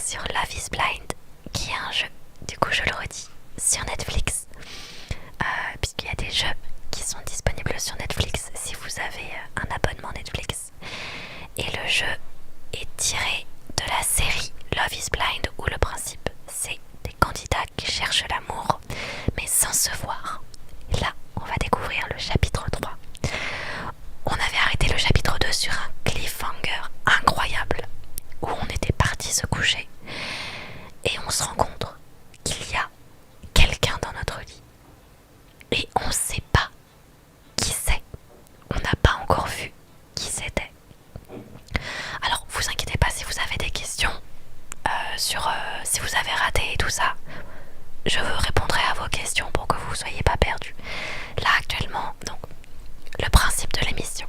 sur Love is Blind, qui est un jeu, du coup je le redis, sur Netflix, puisqu'il y a des jeux qui sont disponibles sur Netflix si vous avez un abonnement Netflix. Et le jeu est tiré de la série Love is Blind, où le principe c'est des candidats qui cherchent l'amour mais sans se voir. Là, on va découvrir le chapitre 3. On avait arrêté le chapitre 2 sur un cliffhanger incroyable où on était parti se coucher et on se rend compte qu'il y a quelqu'un dans notre lit et on ne sait pas qui c'est. On n'a pas encore vu qui c'était. Alors vous inquiétez pas si vous avez des questions sur si vous avez raté et tout ça. Je répondrai à vos questions pour que vous ne soyez pas perdus. Là actuellement, donc, le principe de l'émission.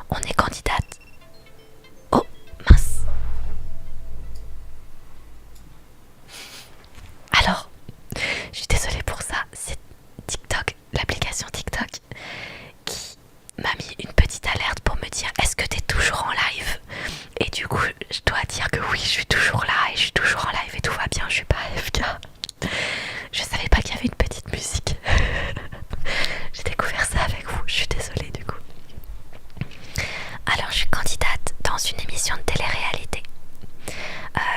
On est candidate. Oh, mince. Alors, je suis désolée pour ça. C'est TikTok, l'application TikTok, qui m'a mis une petite alerte pour me dire est-ce que t'es toujours en live? Et du coup, je dois dire que oui, je suis toujours là et je suis toujours en live et tout va bien, je suis pas AFK. Je savais pas qu'il y avait une petite musique. J'ai découvert ça avec vous, je suis désolée du coup. Alors je suis candidate dans une émission de télé-réalité.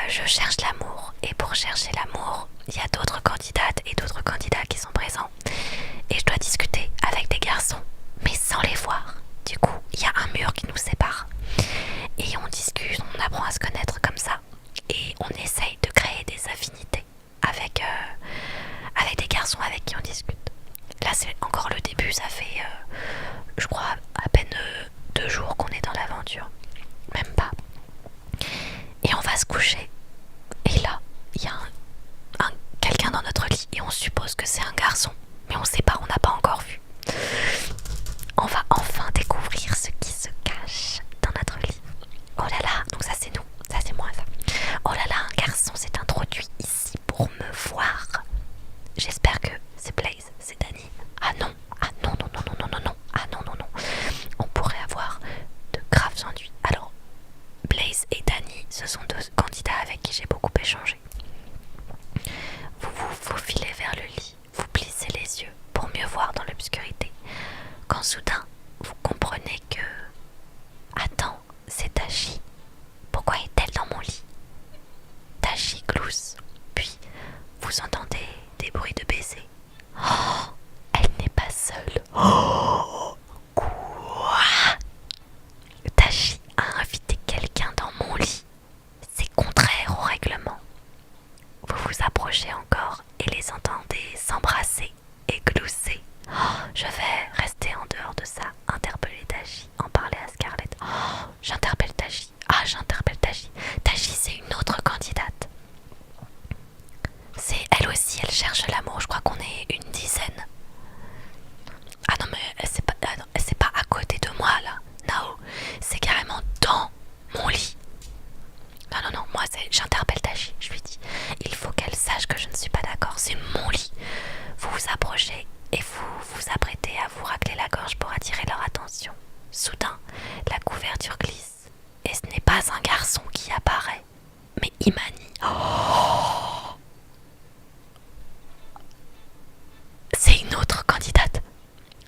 Je cherche l'amour et pour chercher l'amour, il y a d'autres candidates et d'autres candidats qui sont présents. Et je dois discuter avec des garçons, mais sans les voir. Du coup, il y a un mur qui nous sépare. Et on discute, on apprend à se connaître comme ça. Et on essaye de créer des affinités avec des garçons avec qui on discute. Là c'est encore le début, ça fait je crois à peine 2 jours qu'on est dans l'aventure. Même pas. Et on va se coucher. Et là, il y a quelqu'un dans notre lit et on suppose que c'est un garçon. Mais on sait pas, on n'a pas encore vu. On va enfin découvrir ce qui se cache dans notre lit. Oh là là, donc ça c'est nous, ça c'est moi ça. Oh là là, un garçon s'est introduit ici pour me voir. J'espère que c'est Blaze, c'est Dani. Ah non, ah non, non, non, non, non, non, non, ah non, non, non. On pourrait avoir de graves ennuis. Alors, Blaze et Dani, ce sont 2 candidats avec qui j'ai beaucoup échangé. Vous vous faufilez vers le lit, vous plissez les yeux pour mieux voir dans l'obscurité. Quand soudain, vous comprenez que... Attends, c'est Tachi. Pourquoi est-elle dans mon lit? Tachi glousse. Puis, vous entendez des bruits de baisers. Oh, elle n'est pas seule. Oh, quoi? Tachi a invité quelqu'un dans mon lit. C'est contraire au règlement. Vous vous approchez encore et les entendez s'embrasser et glousser. Oh, je vais rester en dehors de ça, interpeller Tachi, en parler à Scarlett. Oh, j'interpelle Tachi. Ah, j'interpelle Tachi. Tachi, c'est une autre candidate. C'est elle aussi, elle cherche l'amour. Je crois qu'on est une dizaine. Ah non, mais c'est pas à côté de moi là. Non, c'est carrément dans mon lit. Non, non, non, moi j'interpelle Tachi. Je lui dis il faut qu'elle sache que je ne suis pas d'accord. C'est mon lit. Vous vous approchez et vous vous apprêtez à vous racler la gorge pour attirer leur attention. Soudain, la couverture glisse et ce n'est pas un garçon qui apparaît, mais Imani. Oh, c'est une autre candidate.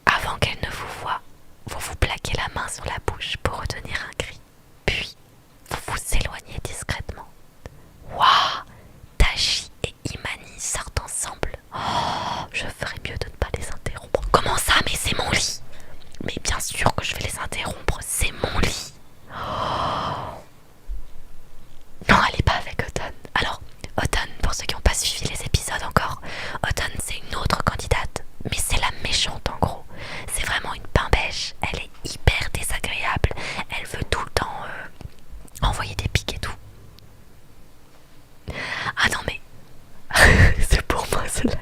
Avant qu'elle ne vous voie, vous vous plaquez la main sur la bouche pour retenir un cri. Puis, vous vous éloignez discrètement. Waouh! Tachi et Imani sortent ensemble. Oh, je ferais mieux de ne pas les interrompre. Comment ça? Mais c'est mon lit! Mais bien sûr que je vais les interrompre, c'est mon lit. Oh. Non, elle est pas avec Autumn. Alors, Autumn, pour ceux qui n'ont pas suivi les épisodes encore, Autumn c'est une autre candidate, mais c'est la méchante en gros. C'est vraiment une pain bêche, elle est hyper désagréable, elle veut tout le temps envoyer des pics et tout. Ah non mais, c'est pour moi cela.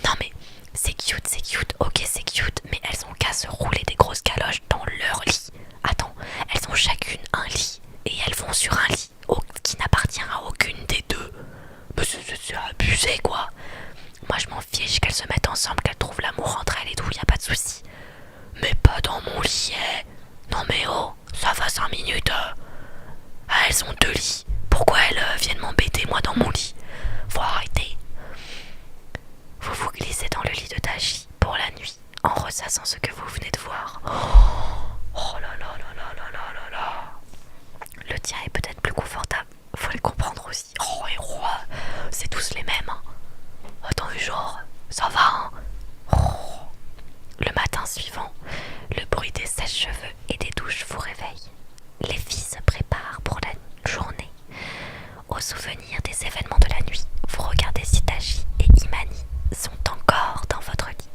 Non mais, c'est cute, ok c'est cute, mais elles ont qu'à se rouler des grosses caloches dans leur lit. Attends, elles ont chacune un lit, et elles vont sur un lit qui n'appartient à aucune des deux. Mais c'est abusé quoi. Moi je m'en fiche qu'elles se mettent ensemble, qu'elles trouvent l'amour entre elles et tout, y a pas de souci. Mais pas dans mon lit, eh. Non mais oh, ça va 5 minutes. Ah, elles ont 2 lits. pourquoi elles viennent m'embêter moi dans mon lit? Faut arrêter. Vous vous glissez dans le lit de Tachi pour la nuit en ressassant ce que vous venez de voir. Oh là là là là là là là là. Le tien est peut-être plus confortable, faut le comprendre aussi. Oh et c'est tous les mêmes. Hein. Attends, genre, ça va hein. Oh. Le matin suivant, le bruit des sèche-cheveux et des douches vous réveille. Les filles se préparent pour la journée. Au souvenir des événements de la nuit, vous regardez si Tachi et Imani sont encore dans votre lit.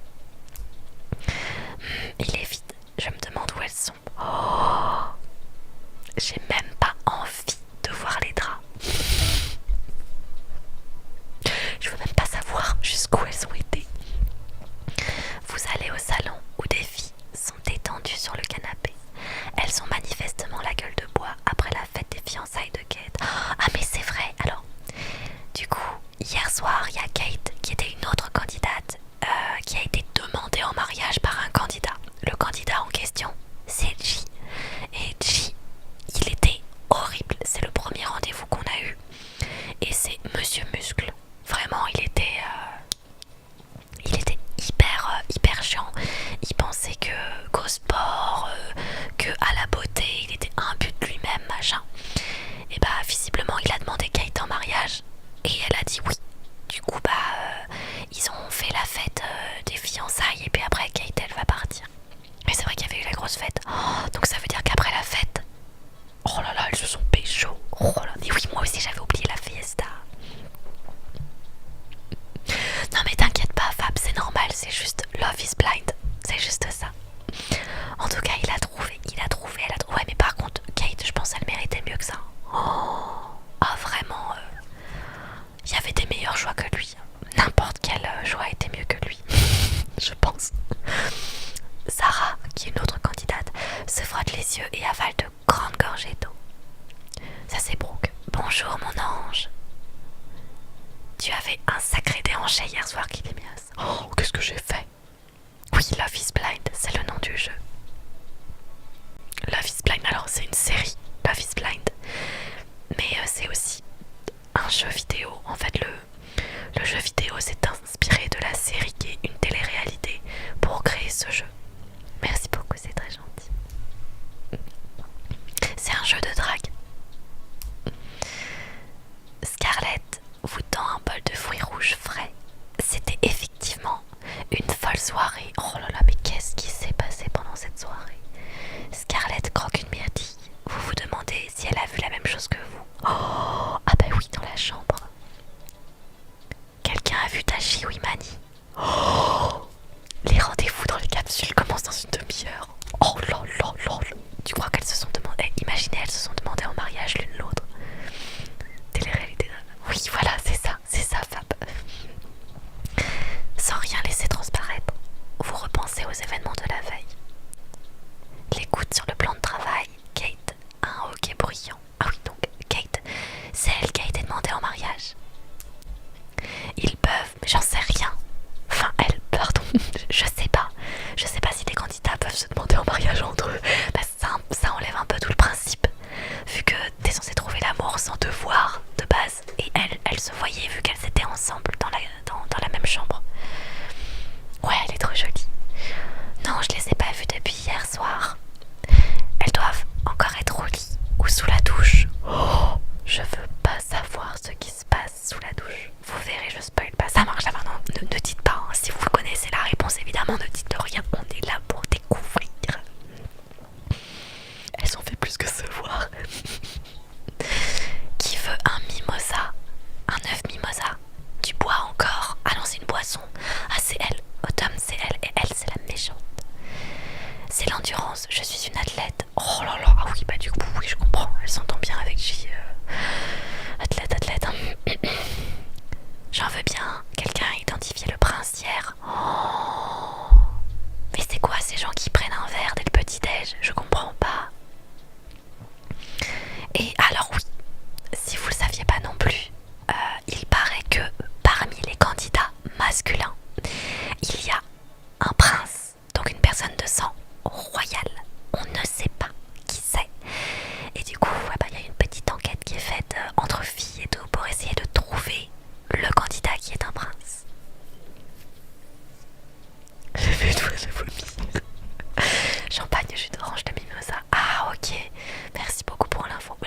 Il est vide, je me demande où elles sont. Oh, j'ai même pas envie de voir les draps. Je veux même pas savoir jusqu'où elles ont été. Vous allez au salon où des filles sont détendues sur le canapé. Elles ont manifestement la gueule de bois après la fête des fiançailles de Kate. Ah mais c'est vrai, alors du coup hier soir il y a Kate qui était une autre candidate qui a été demandée en mariage par un candidat. Le candidat en question c'est J. Et J, il était horrible, c'est le premier rendez-vous qu'on a eu. Et c'est Monsieur Muscle. Vraiment il était hyper chiant. Il pensait que qu'au sport, que à la beauté, il était imbu de lui-même, machin. Et bah visiblement il a demandé Kate en mariage et elle a dit oui. Du coup ils ont fait la fête des fiançailles et puis après Kate elle va partir. Mais c'est vrai qu'il y avait eu la grosse fête. Oh, donc ça veut dire qu'après la fête, oh là là, elles se sont pécho. Oh là, mais oui, moi aussi j'avais oublié la fiesta. Non mais t'inquiète pas Fab, c'est normal, c'est juste Love is Blind, c'est juste ça. En tout cas elle a trouvé. Ouais mais par contre Kate, je pense elle méritait mieux que ça. Oh, ah vraiment, il y avait des meilleurs choix que lui. N'importe quel choix était mieux que lui, je pense. Sarah, qui est une autre candidate, se frotte les yeux et avale de grandes gorgées d'eau. Ça c'est Brooke. Bonjour mon ange. Tu avais un sacré déhanché hier soir, Kilimias. Oh, qu'est-ce que j'ai fait? Oui, Love is Blind, c'est le nom du jeu. Love is Blind, alors c'est une série, Love is Blind. Mais c'est aussi un jeu vidéo. En fait, le jeu vidéo s'est inspiré de la série qui est une télé-réalité pour créer ce jeu. Merci beaucoup, c'est très gentil. C'est un jeu de drague. Scarlett vous tend un bol de fruits rouges frais. C'était effectivement une folle soirée. Oh là là, mais qu'est-ce qui s'est passé pendant cette soirée? Scarlett croque une myrtille. Vous vous demandez si elle a vu la même chose que vous. Oh, ah bah oui, dans la chambre. Quelqu'un a vu Tachi ou Imani? Oh, les rendez-vous dans les capsules commencent dans une demi-heure. Oh là là là là. Tu crois qu'elles se sont demandées... Imaginez, elles se sont demandées en mariage l'une l'autre. Télé-réalité. Oui, voilà, c'est ça, Fab. Sans rien laisser transparaître, vous repensez aux événements de la veille. Les gouttes sur le plan de travail, Kate a un hoquet bruyant. Ah oui, donc Kate, c'est elle qui a été demandée en mariage. Ils peuvent, mais j'en sais rien. Enfin, elle, pardon, je sais pas. Je sais pas si les candidats peuvent se demander en mariage entre eux. Bah, ça enlève un peu tout le principe. Vu que t'es censé trouver l'amour sans te voir de base. Et elle se voyait vu qu'elles étaient ensemble dans la même chambre. Ouais, elle est trop jolie. Non, je les ai pas vues depuis hier soir. Elles doivent encore être au lit ou sous la douche. Oh, je veux pas savoir ce qui se passe sous la douche. Vous verrez, je spoil pas. Ça marche là maintenant. Ne dites pas. Hein. Si vous connaissez la réponse, évidemment, ne dites rien. On est là pour découvrir. Elles ont fait plus que se voir. Qui veut un mimosa? Un œuf mimosa? Du bois encore? Ah non, c'est une boisson. Ah, c'est elle. Autumn, c'est elle. Et elle, c'est la méchante. C'est l'endurance. Je suis une athlète. Oh là là. Ah oui, bah du coup, oui, je comprends. Elle s'entend bien avec J. Athlète. J'en veux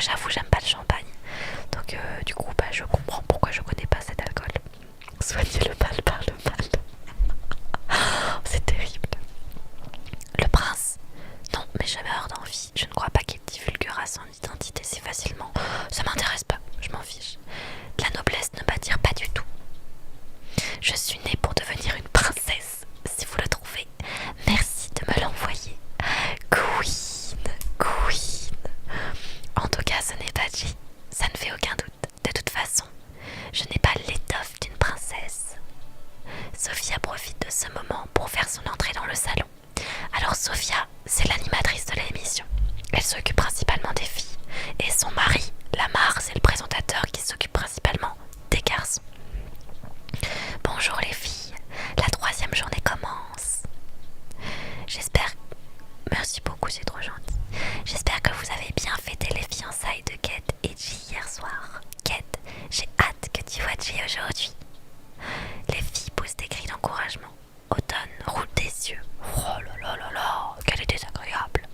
j'avoue, j'aime pas le champagne. Donc du coup, bah, je comprends pourquoi je connais pas cet alcool. Soigner le mal par le mal. C'est terrible. Le prince. Non, mais je meurs d'envie. Je ne crois pas qu'il divulguera son identité si facilement. Ça m'intéresse pas, je m'en fiche. La noblesse ne m'attire pas du tout. Je suis née pour devenir une princesse. Si vous le trouvez, merci de me l'envoyer. Queen, Queen. En tout cas, ce n'est pas dit. Ça ne fait aucun doute. De toute façon, je n'ai pas l'étoffe d'une princesse. Sophia profite de ce moment pour faire son entrée dans le salon. Alors Sophia, c'est l'animatrice de l'émission. Elle s'occupe principalement des filles. Et son mari, Lamar, c'est le présentateur qui s'occupe principalement des garçons. Bonjour les filles, la 3e journée commence. J'espère... Merci beaucoup, c'est trop gentil. J'espère que vous avez bien fêté les fiançailles de Kate et G hier soir. Kate, j'ai hâte que tu vois G aujourd'hui. Les filles poussent des cris d'encouragement. Automne roule des yeux. Oh là là là là, qu'elle est désagréable.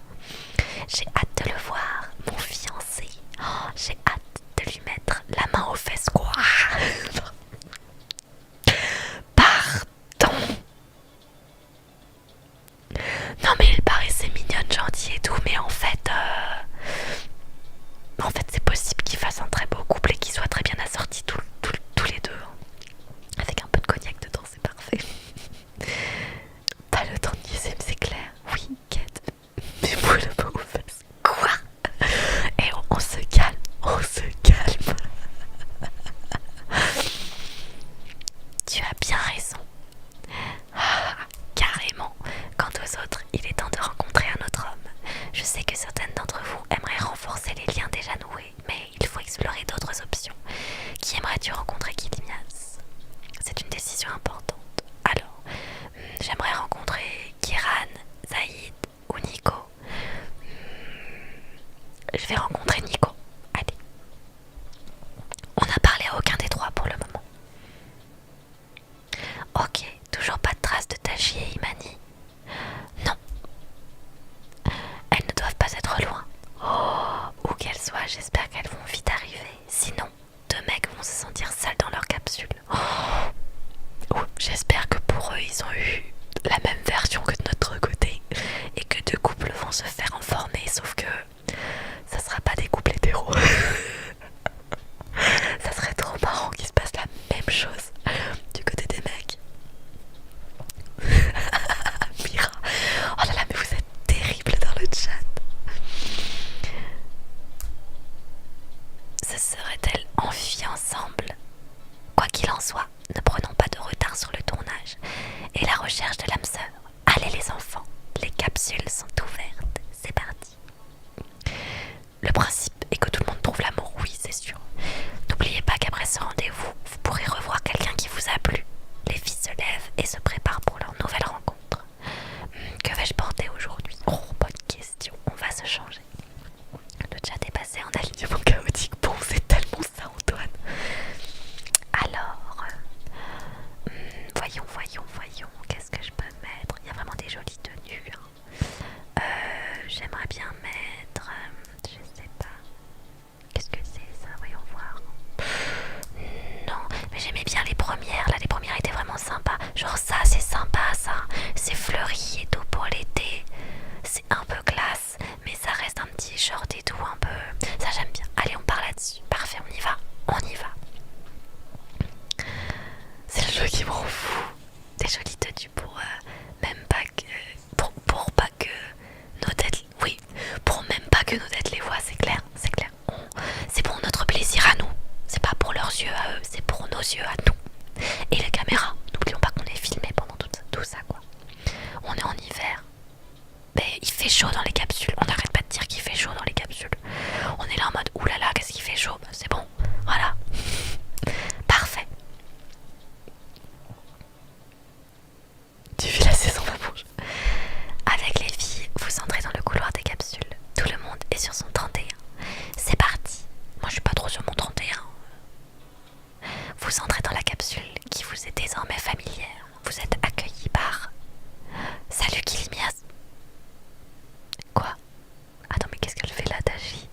J'ai hâte de le voir, mon fiancé. Oh, j'ai hâte de lui mettre la main aux fesses. Quoi? Pardon. Non mais il paraissait mignonne, gentil et tout, mais en fait c'est possible qu'ils fassent un très beau couple et qu'ils soient très bien assortis tous les deux. Avec un peu de cognac dedans, c'est parfait. Pas le temps de niaiser, mais c'est clair. Oui, Kate, mais moi le main aux fesses. Quoi? Et on se calme, on se calme. Tu as bien raison. Ah, carrément. Quant aux autres, il est temps de rencontrer un autre homme. Je sais que certaines d'entre vous aimeraient renforcer les liens déjà noués, mais il faut explorer d'autres options. Qui aimerais-tu rencontrer, Kilimias? C'est une décision importante. Alors, j'aimerais rencontrer Kiran, Zaïd ou Nico. Je vais rencontrer Nico. Allez. On n'a parlé à aucun des trois pour le moment. Ok, toujours pas de traces de Tachi et Imani. Non. Elles ne doivent pas être loin. Oh, où qu'elles soient, j'espère qu'elles vont vite arriver. Sinon, 2 mecs vont se sentir seuls dans leur capsule. Oh, j'espère que pour eux, ils ont eu la même version que de notre côté. Et que 2 couples vont se faire en former, sauf que ça sera pas des couples hétéros. Ça serait trop marrant qu'il se passe la même chose du côté des mecs. Mira, oh là là, mais vous êtes terrible dans le chat. Se seraient-elles enfuies ensemble? Quoi qu'il en soit, ne prenons pas de retard sur le tournage et la recherche de l'âme sœur. Allez les enfants, les capsules sont ouvertes, c'est parti. Le principe est que tout le monde trouve l'amour, oui c'est sûr. N'oubliez pas qu'après ce rendez-vous, vous pourrez revoir quelqu'un qui vous a plu. Les filles se lèvent et se préparent pour leur nouvelle rencontre. Que vais-je porter aujourd'hui? Oh, bonne question, on va se changer. Le chat est passé en alignement chaotique. Bon, c'est tellement ça, Antoine. Alors, voyons, qu'est-ce que je peux mettre? Il y a vraiment des jolies tenues. Hein. J'aimerais bien mettre, je sais pas. Qu'est-ce que c'est ça? Voyons voir. Non, mais j'aimais bien les premières. Là, les premières étaient vraiment sympas. Genre ça, c'est sympa, ça. C'est fleuri et tout pour l'été. C'est un peu classe, mais ça reste un petit short et tout, un peu... Ça, j'aime bien. Allez, on part là-dessus. Parfait, on y va. On y va. C'est le jeu qui me rend fou. Des jolies tenues pour même pas que... Pour pas que nos têtes... Oui, pour même pas que nos têtes les voient, c'est clair. C'est clair. C'est pour notre plaisir à nous. C'est pas pour leurs yeux à eux, c'est pour nos yeux à nous. Et les caméras. N'oublions pas qu'on est filmé pendant tout ça, quoi. On est en hiver. Mais il fait chaud dans les capsules. On n'arrête pas de dire qu'il fait chaud dans les capsules. On est là en mode oulala, qu'est-ce qu'il fait chaud? Bah, c'est bon, voilà. Parfait. Tu vis la saison, ma bouche. Avec les filles, vous entrez dans le couloir des capsules. Tout le monde est sur son 31. C'est parti. Moi, je suis pas trop sur mon 31. Vous entrez dans la capsule qui vous est désormais familière. Vous êtes accueillis par... Salut Kilimias. Quoi? Attends, mais qu'est-ce qu'elle fait là, Tachi?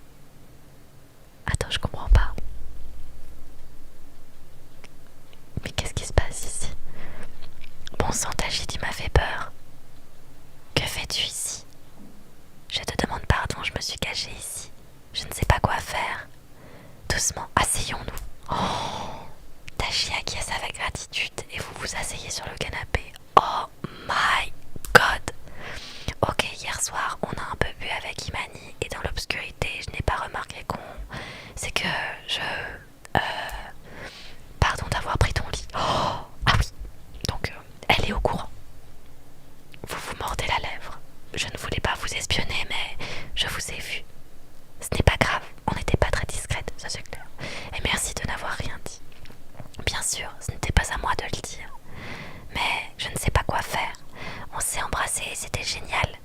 doucement, asseyons-nous. Oh, Tachi acquiesce avec gratitude et vous vous asseyez sur le canapé. Oh my god. Ok, hier soir, on a un peu bu avec Imani et dans l'obscurité, je n'ai pas remarqué qu'on... C'est que je... Pardon d'avoir pris ton lit. Oh, ah oui. Donc, elle est au courant. Vous vous mordez la lèvre. Je ne voulais pas vous espionner, mais je vous ai vu. Ce n'est pas grave, on n'était pas très discrète, ça c'est clair. Et merci de n'avoir rien dit. Bien sûr, ce n'était pas à moi de le dire. Mais je ne sais pas quoi faire. On s'est embrassés et c'était génial.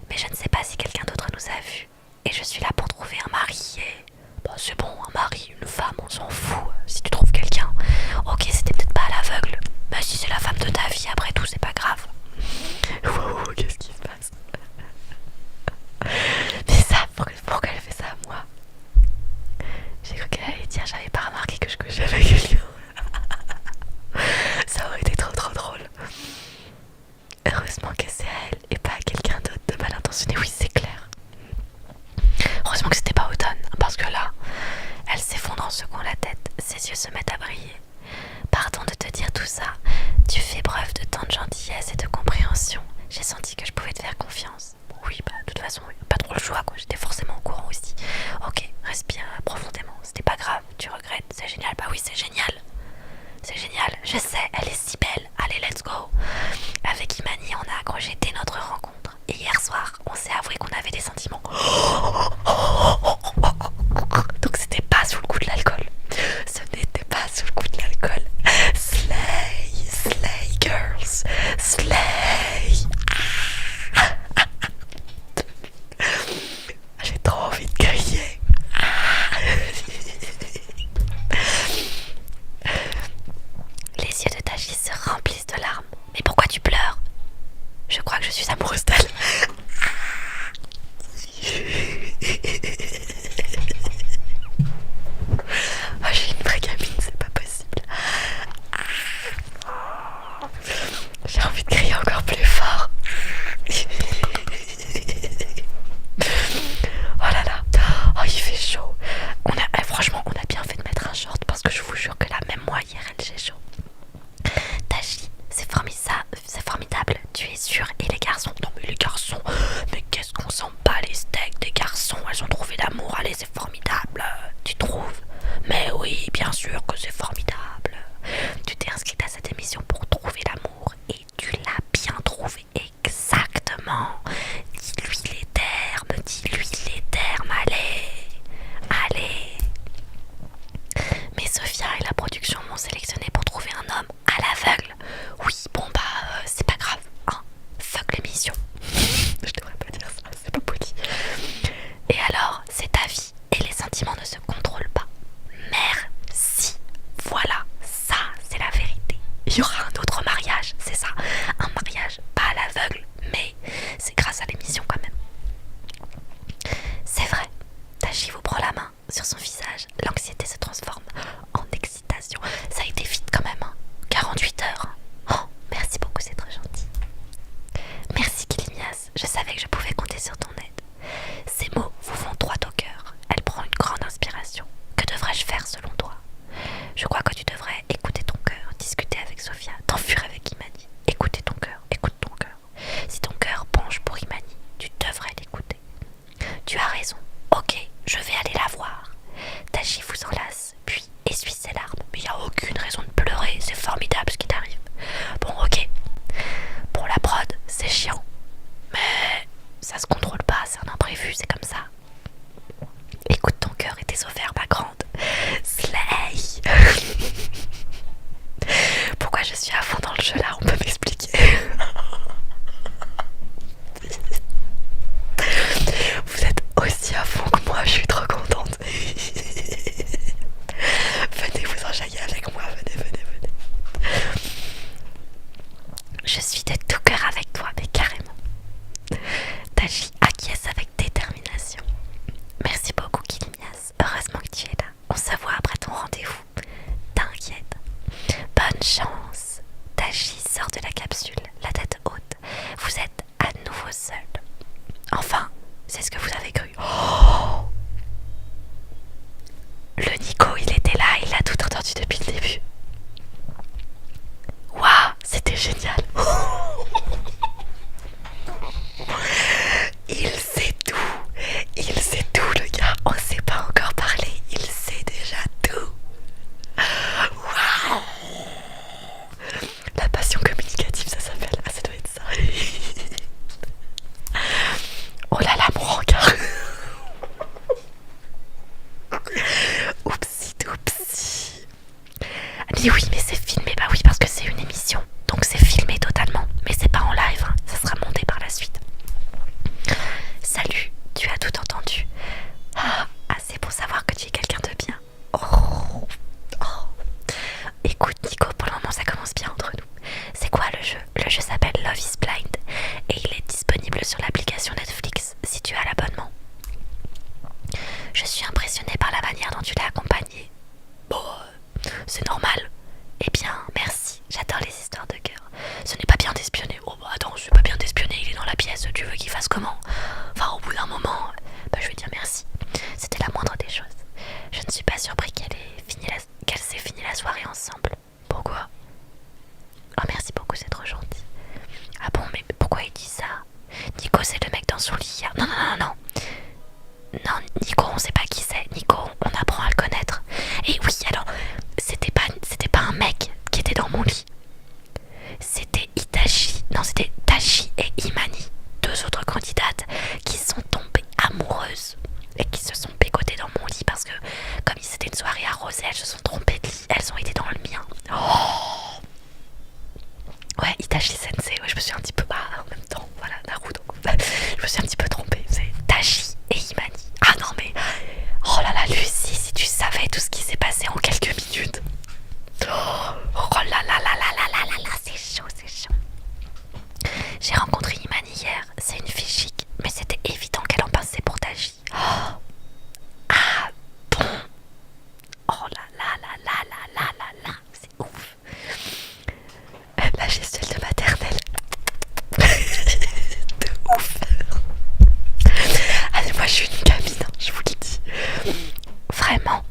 Mais je ne sais pas si quelqu'un d'autre nous a vus. Et je suis là pour trouver un mari et... Bah c'est bon, un mari, une femme, on s'en fout. Si tu trouves quelqu'un. Ok, c'était peut-être pas à l'aveugle. Bah si c'est la femme de ta vie, après tout, c'est pas grave. Wow, qu'est-ce qui se passe? Mais ça, pourquoi elle fait ça à moi? J'ai cru qu'elle allait dire j'avais pas remarqué que je couchais avec quelqu'un. Ça aurait été trop drôle. Heureusement que c'est à elle et pas à quelqu'un d'autre de mal intentionné, oui c'est clair. Heureusement que c'était pas Automne, parce que là, elle s'effondre en secouant la tête, ses yeux se mettent à briller. Pardon de te dire tout ça, tu fais preuve de tant de gentillesse et de compréhension. J'ai senti que je pouvais te faire confiance. Bon, oui, bah de toute façon, pas trop le choix quoi, j'étais forcément au courant aussi. Ok, respire profondément, c'était pas grave, tu regrettes, c'est génial, bah oui c'est génial. C'est génial, je sais, elle est si belle. Allez, let's go. Avec Imani, on a accroché dès notre rencontre. Et hier soir, on s'est avoué qu'on avait des sentiments. Donc c'était pas sous le coup de l'alcool. Ce n'était pas sous le coup de l'alcool. Slay, slay girls, slay. J'ai trop envie de crier. Les yeux de Tachi se remplissent de larmes. Mais pourquoi tu pleures? Je crois que je suis amoureuse d'elle. Oh, j'ai une vraie gamine, c'est pas possible. J'ai envie de crier encore plus fort. Oh là là, oh il fait chaud. Franchement, on a bien fait de mettre un short parce que je vous jure que là, même moi hier, j'ai chaud. Tachi, c'est formidable, tu es sûr. Et les garçons? Non mais les garçons, mais qu'est-ce qu'on s'en bat les steaks des garçons? Elles ont trouvé l'amour, allez c'est formidable. Tu trouves? Mais oui, bien sûr que c'est formidable. Tu t'es inscrite à cette émission pour trouver l'amour et tu l'as bien trouvé exactement. Dis-lui les termes, allez, allez. Mais Sophia et la production m'ont sélectionné pour trouver un homme à l'aveugle. Oui, bon bah c'est pas grave, hein. Fuck l'émission. Je devrais pas dire ça, c'est pas poli. Et alors, c'est ta vie et les sentiments ne se contrôlent pas. Merci. Voilà, ça c'est la vérité. Il y aura un autre mariage, c'est ça. Un mariage pas à l'aveugle, mais c'est grâce à l'émission quand même. C'est vrai. Tachi vous prend la main. Sur son visage, l'anxiété se transforme en excitation. Ça a été vite quand même, hein. 48 heures. Oh, merci beaucoup, c'est très gentil. Merci Kilimias, je savais que je pouvais compter sur ton aide. Ces mots vous vont droit au cœur. Elle prend une grande inspiration. Que devrais-je faire selon toi? Je crois que tu devrais écouter ton cœur, discuter avec Sophia, t'enfuir avec Imani. Écouter ton cœur, écoute ton cœur. Si ton cœur penche pour Imani, tu devrais l'écouter. Tu as raison. Ok, je vais aller la voir. Tachi vous enlace, puis essuie ses larmes. Mais il n'y a aucune raison de pleurer, c'est formidable ce qui t'arrive. Bon, ok. Pour la prod, c'est chiant. Mais ça se contrôle pas, c'est un imprévu, c'est comme ça. Écoute ton cœur et tes ovaires, ma grande. Slay. Pourquoi je suis à fond dans le jeu là, on peut m'expliquer? Vous êtes aussi à fond que moi, je suis trop contente. Venez vous enjailler avec moi, venez. Je suis de tout cœur avec toi, mais carrément. Tachi acquiesce avec détermination. Merci beaucoup Kilimias, heureusement que tu es là. On se voit après ton rendez-vous. T'inquiète. Bonne chance. Tachi sort de la capsule, la tête haute. Vous êtes à nouveau seul. Enfin, c'est ce que vous avez cru. Oh, le Nico suivi depuis le début. Waouh, c'était génial. Il sait tout le gars. On sait pas encore parler, il sait déjà tout. Waouh. La passion communicative, ça s'appelle. Ah, ça doit être ça. Oh là là, mon regard. Oupsie doupsie. Mais oui, mais c'est filmé. Bah oui, parce que c'est une émission. Donc c'est filmé totalement. Mais c'est pas en live, hein. Ça sera monté par la suite. Salut, tu as tout entendu. Ah, assez pour savoir que tu es quelqu'un de bien. Oh. Écoute Nico, pour le moment ça commence bien entre nous. C'est quoi le jeu? Le jeu s'appelle Love is Blind et il est disponible sur l'application Netflix si tu as l'abonnement. Je suis impressionnée par la manière dont tu l'as accompagné. Bon, c'est normal. Eh bien, merci, j'adore les histoires de cœur. Ce n'est pas bien d'espionner. Oh bah attends, c'est pas bien d'espionner, il est dans la pièce, tu veux qu'il fasse comment? Enfin, au bout d'un moment, je vais dire merci. C'était la moindre des choses. Je ne suis pas surpris qu'elle s'ait fini la soirée ensemble. Pourquoi? Oh merci beaucoup, c'est trop gentil. Ah bon, mais pourquoi il dit ça? Nico, c'est le mec dans son lit hier. Non, non, non, non. Non, Nico, on sait pas qui c'est. Nico, on apprend à le connaître. Et oui, alors, c'était pas un mec qui était dans mon lit. C'était Itachi. Non, c'était Tachi et Imani. Deux autres candidates qui sont tombées amoureuses et qui se sont pégotées dans mon lit parce que, comme c'était une soirée arrosée, elles se sont trompées de lit. Elles ont été dans le mien. Oh ouais, Itachi Sensei. Ouais, je me suis un petit peu. En même temps, voilà, Naruto. Je me suis un petit peu trompée. C'est Tachi et Imani. Ah non, mais. Oh là là, Lucie, si tu savais tout ce qui s'est passé en quelques minutes. Oh là là là là là là là là, c'est chaud, c'est chaud. J'ai rencontré Imani hier, c'est une fille chic, mais c'était évident qu'elle en passait pour Tachi. Oh. Ah bon. Oh là là là là là là là là, c'est ouf. La gestuelle de maternelle. De ouf. Ah, moi je suis une gamine, hein, je vous le dis. Vraiment.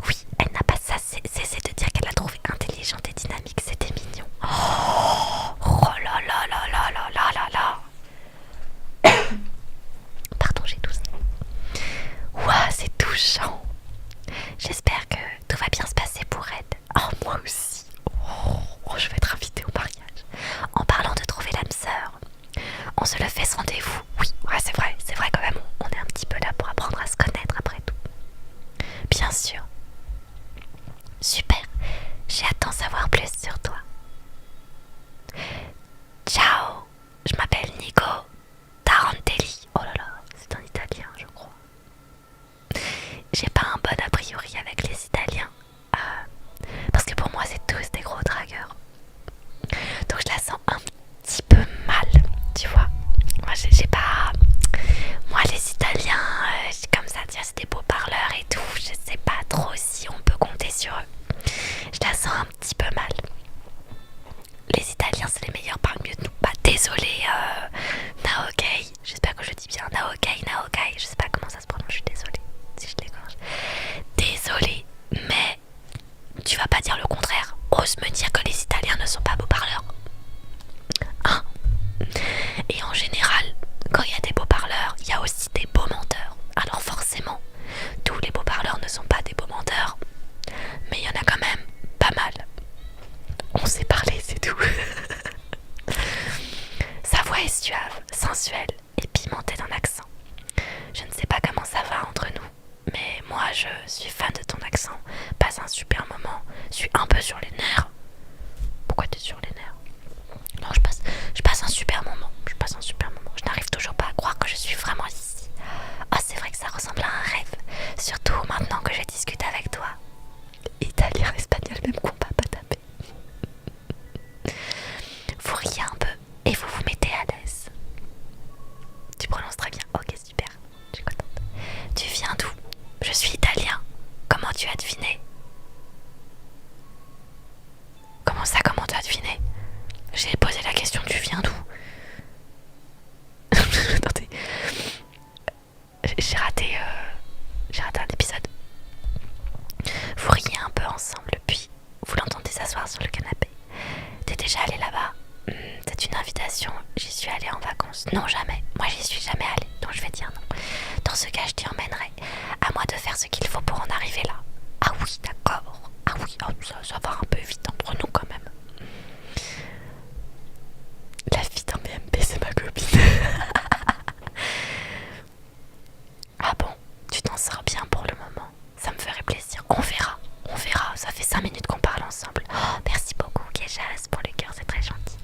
Oui, elle n'a pas cessé de dire qu'elle la trouvait intelligente et dynamique, c'était mignon. Oh là là là là là là là là. Pardon, j'ai toussé. Ouah, c'est touchant. J'espère que tout va bien se passer pour elle. Oh, moi aussi. Oh, je vais être invitée au mariage. En parlant de trouver l'âme sœur, on se le fait ce rendez-vous. Oui, ouais, c'est vrai quand même. On est un petit peu là pour apprendre à se connaître après tout. Bien sûr. Super, j'ai hâte d'en savoir plus sur toi. Ciao, je m'appelle Nico Tarantelli. Oh là là, c'est un italien, je crois. J'ai pas un bon a priori avec les Italiens. Parce que pour moi, c'est tous des gros dragueurs. Donc je la sens un petit peu mal, tu vois. Moi, j'ai pas. Moi, les Italiens, comme ça, tiens, c'est des beaux parleurs et tout. Je sais pas trop si on peut compter sur eux. Je la sens un petit peu mal. Les Italiens, c'est les meilleurs, parlent mieux de nous. Bah, désolé, Naokai. J'espère que je dis bien Naokai. Je sais pas comment ça se prononce, je suis désolée si je l'écorche. Désolée, mais tu vas pas dire le contraire. Ose me dire que les Italiens ne sont pas beaux parleurs. Hein? Et en général, quand il y a des beaux parleurs, il y a aussi des beaux menteurs. Alors forcément, tous les beaux parleurs ne sont pas des beaux menteurs, mais il y en a quand même pas mal. On sait parler, c'est tout. Sa voix est suave, sensuelle et pimentée d'un accent. Je ne sais pas comment ça va entre nous, mais moi je suis fan de ton accent. Passe un super moment. Je suis un peu sur les nerfs. Pourquoi t'es sur les nerfs? Non, je passe un super moment. Je n'arrive toujours pas à croire que je suis vraiment ici. Oh, c'est vrai que ça ressemble à un rêve. Surtout maintenant que je discute avec toi. Italien, espagnol, même combat, pas tapé. Vous riez un peu et vous vous mettez à l'aise. Tu prononces très bien. Ok, super. Je suis contente. Tu viens d'où? Je suis italien. Comment tu as deviné? Comment ça, comment tu as deviné? J'ai posé la question, tu viens d'où? Attendez. J'ai raté un épisode. Vous riez un peu ensemble, Non, jamais. Moi, j'y suis jamais allée, donc je vais dire non. Dans ce cas, je t'y emmènerai. À moi de faire ce qu'il faut pour en arriver là. Ah oui, d'accord. Ah oui, oh, ça va un peu vite entre nous quand même. La fille d'un BMP, c'est ma copine. Ah bon, tu t'en sors bien pour le moment. Ça me ferait plaisir. On verra, on verra. Ça fait 5 minutes qu'on parle ensemble. Oh, merci beaucoup, Kejas, pour le cœur, c'est très gentil.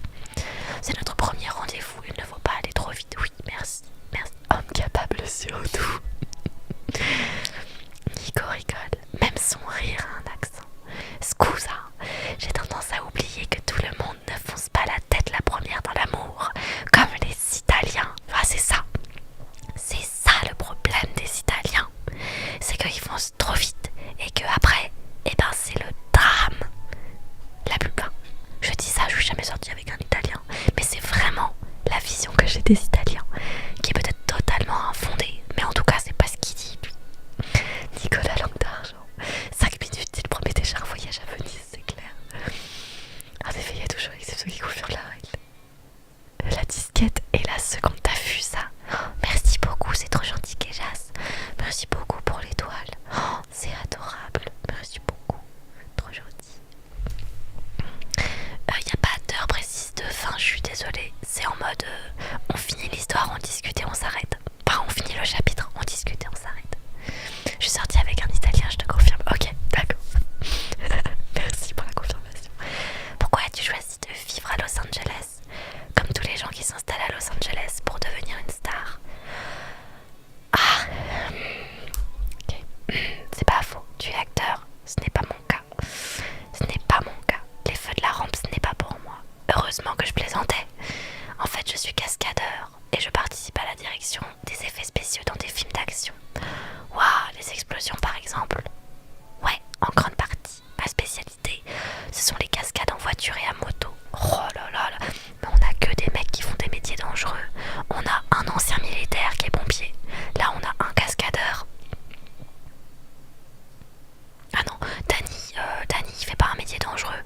C'est notre premier rendez-vous, il ne faut pas aller trop vite. Oui, merci, merci. Homme capable surtout. Nico rigole, même son rire a un accent. Scusa, j'ai tendance à oublier que tout le monde ne fonce pas la tête la première dans l'amour, comme les Italiens. Ah, c'est ça. C'est ça le problème des Italiens. C'est qu'ils foncent trop vite et que après, eh ben c'est le drame. La plupart. Je dis ça, je suis jamais sortie avec un Italien, mais c'est vraiment la vision que j'ai des Italiens, qui est peut-être totalement infondée, mais en tout cas c'est pas ce qu'il dit lui. Nicolas Langue d'Argent, 5 minutes, il promet déjà un voyage à Venise, c'est clair. En effet, il y a toujours l'exception qui confirme la règle. La disquette et la seconde, t'as vu ça? Merci beaucoup, c'est trop gentil, Kejas. Merci beaucoup pour l'étoile. Oh, c'est adorable, merci beaucoup, trop gentil. Il n'y a pas d'heure précise de fin, je suis désolée. C'est en mode on finit l'histoire, on discute et on s'arrête. Enfin, on finit le chapitre, on discute et on s'arrête. Je suis sortie avec un Italien, je te confirme. Ok, d'accord. Merci pour la confirmation. Pourquoi as-tu choisi de vivre à Los Angeles? Comme tous les gens qui s'installent à Los Angeles pour devenir une star. Ah, ok. C'est pas faux, tu es acteur, ce n'est pas mon cas. Ce n'est pas mon cas. Les feux de la rampe, ce n'est pas pour moi. Heureusement que je plaisantais. En fait, je suis cascadeur et je participe à la direction des effets spéciaux dans des films d'action. Waouh, les explosions par exemple. Ouais, en grande partie. Ma spécialité, ce sont les cascades en voiture et à moto. Oh là là là. Mais on a que des mecs qui font des métiers dangereux. On a un ancien militaire qui est pompier. Là, on a un cascadeur. Ah non, Danny, il fait pas un métier dangereux,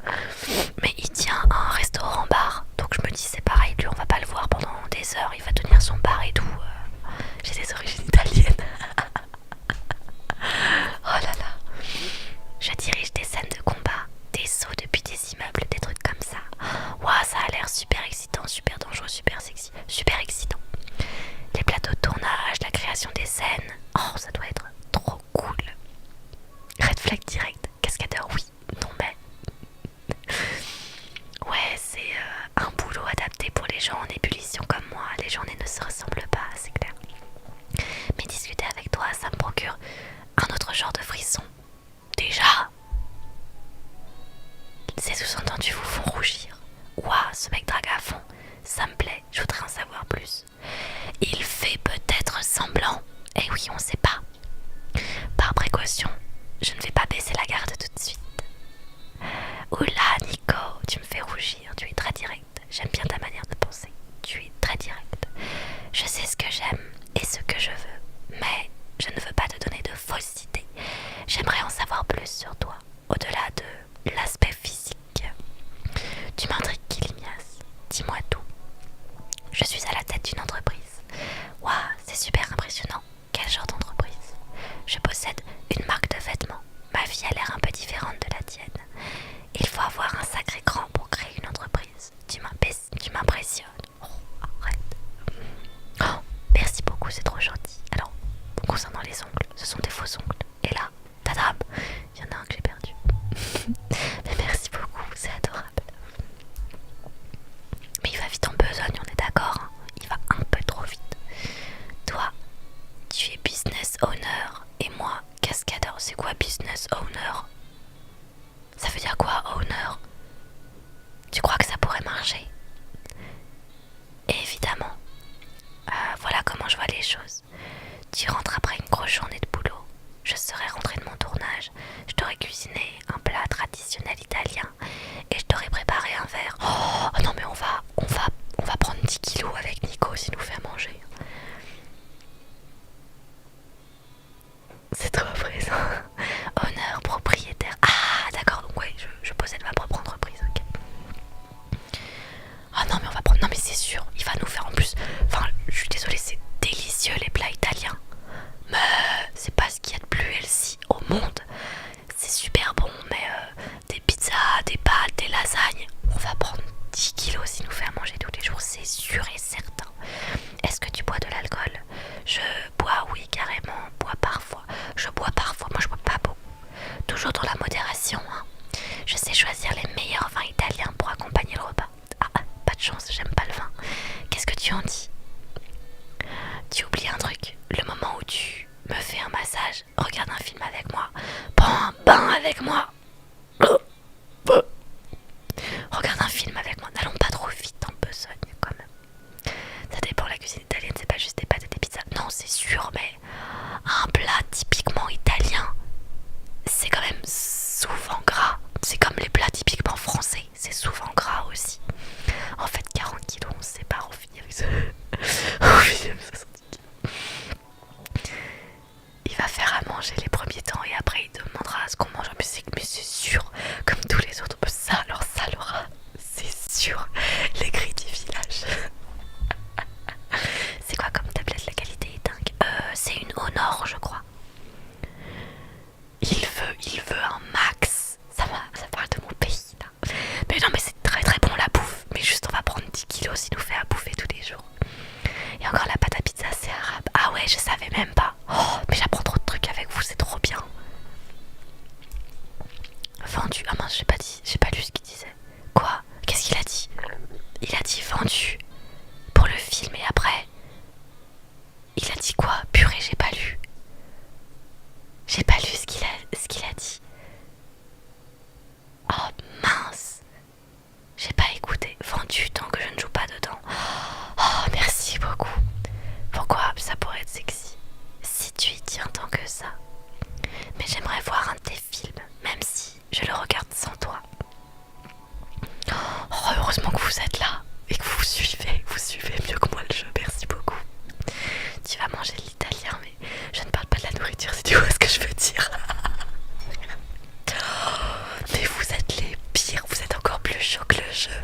mais il tient un restaurant-bar. Donc je me dis c'est pareil, lui on va pas le voir pendant des heures, il va tenir son bar et tout. J'ai des origines italiennes. Oh là là. Je dirige des scènes de combat, des sauts depuis des immeubles, des trucs comme ça. Waouh, ça a l'air super excitant, super dangereux, super sexy, super excitant. Les plateaux de tournage, la création des scènes, oh ça doit être trop cool. Red flag direct, cascadeur oui, non mais... Ouais, c'est un boulot adapté pour les gens en ébullition comme moi. Les journées ne se ressemblent pas, c'est clair. Mais discuter avec toi, ça me procure un autre genre de frisson. Déjà, ces sous-entendus vous font rougir. Ouah, ce mec drague à fond, ça me plaît, je voudrais en savoir plus. Il fait peut-être semblant, et oui, on sait pas. Par précaution, je ne vais pas baisser la garde tout de suite. Oula, Nico, tu me fais rougir, tu es très direct. J'aime bien ta manière de penser, tu es très direct. Je sais ce que j'aime et ce que je veux, mais je ne veux pas te donner de fausses idées. J'aimerais en savoir plus sur toi, au-delà de l'aspect physique. Tu m'intrigues, Kilimias, dis-moi tout. Je suis à la tête d'une entreprise. Waouh, c'est super impressionnant. Quel genre d'entreprise? Je possède une marque de vêtements. Ma vie a l'air un peu différente de la tienne. Il faut avoir un sacré cran pour créer une entreprise. Tu m'impressionnes. Oh, arrête. Oh, merci beaucoup, c'est trop gentil. Alors, concernant les ongles, ce sont des faux ongles. Et là, tadam, il y en a un que j'ai perdu. Mais merci beaucoup, c'est adorable. Mais il va vite en besogne, on est d'accord, hein. Il va un peu trop vite. Toi, tu es business owner et moi, cascadeur. C'est quoi business owner? Ça veut dire quoi, owner? Tu crois que ça pourrait marcher? Et évidemment, voilà comment je vois les choses. Tu rentres après une grosse journée de boulot. Je serais rentrée de mon tournage. Je t'aurais cuisiné un plat traditionnel italien et je t'aurais préparé un verre. Oh non mais on va prendre 10 kilos avec Nico s'il nous fait à manger. C'est trop présent. Honneur, propriétaire. Ah d'accord, donc ouais, je possède ma propre entreprise, ok. Ah non mais on va prendre. Non mais c'est sûr, il va nous faire en plus. Enfin, super bon, mais des pizzas, des pâtes, des lasagnes, on va prendre 10 kilos si nous fait à manger tous les jours, c'est sûr et certain. Est-ce que tu bois de l'alcool? Je bois, oui, carrément, bois parfois. Je bois parfois, moi je bois pas beaucoup. Toujours dans la modération, hein. Je sais choisir les meilleurs vins italiens pour accompagner le repas. Ah, pas de chance, j'aime pas le vin. Qu'est-ce que tu en dis? Tu oublies un truc, le moment où tu me fais un massage, regarde un film avec moi, prends un bain avec moi. Regarde un film avec moi, n'allons pas trop vite en besogne quand même. Ça dépend, la cuisine italienne, c'est pas juste des pâtes et des pizzas. Non, c'est sûr, mais un plat typiquement italien, c'est quand même souvent gras. C'est comme les plats typiquement français, c'est souvent gras aussi. En fait, 40 kilos, on se sépare, on finit avec ça. On finit avec 60 kilos. Il va faire à manger les premiers temps et après il demandera ce qu'on mange. Mais c'est sûr, comme tous les autres, ça, alors ça Laura, c'est sûr, les grilles du village. C'est quoi comme tablette? La qualité est dingue. C'est une Honor, je crois. Il veut un max. Ça parle de mon pays là. Mais non, mais c'est très très bon la bouffe. Mais juste on va prendre 10 kilos s'il nous fait à bouffer tous les jours. Et encore la pâte à pizza, c'est arabe. Ah ouais, je savais même pas. Oh, mais j'apprends trop de trucs avec vous, c'est trop bien. Vendu. Ah mince, j'ai pas lu ce qu'il disait. Quoi? Qu'est-ce qu'il a dit? Il a dit vendu pour le film et après. Il a dit quoi? Purée, j'ai pas lu. J'ai pas lu ce qu'il a dit. Oh mince. J'ai pas écouté. Vendu tant que je ne joue pas dedans. Oh, merci beaucoup. Pourquoi ça pourrait être sexy si tu y tiens tant que ça. Mais j'aimerais voir un de tes films, même si je le regarde sans toi. Oh, heureusement que vous êtes là et que vous suivez mieux que moi le jeu. Merci beaucoup. Tu vas manger de l'italien, mais je ne parle pas de la nourriture, si tu vois ce que je veux dire. Mais vous êtes les pires, vous êtes encore plus chauds que le jeu.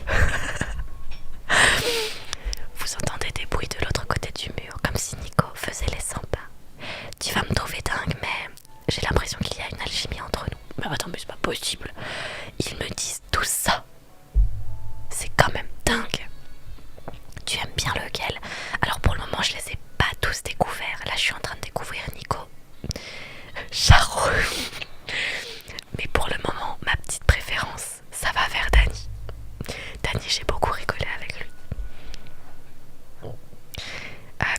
Vous entendez des bruits de l'autre côté du mur, comme si Nico faisait les 100 pas. Tu vas me trouver dingue, mais j'ai l'impression qu'il y a une alchimie entre nous. Mais attends, mais c'est pas possible. Ils me disent tout ça. C'est quand même dingue. Tu aimes bien lequel? Alors pour le moment, je les ai pas tous découverts. Là, je suis en train de découvrir Nico. Charo. Mais pour le moment, ma petite préférence, ça va vers Dany. Dany, j'ai beaucoup rigolé avec lui.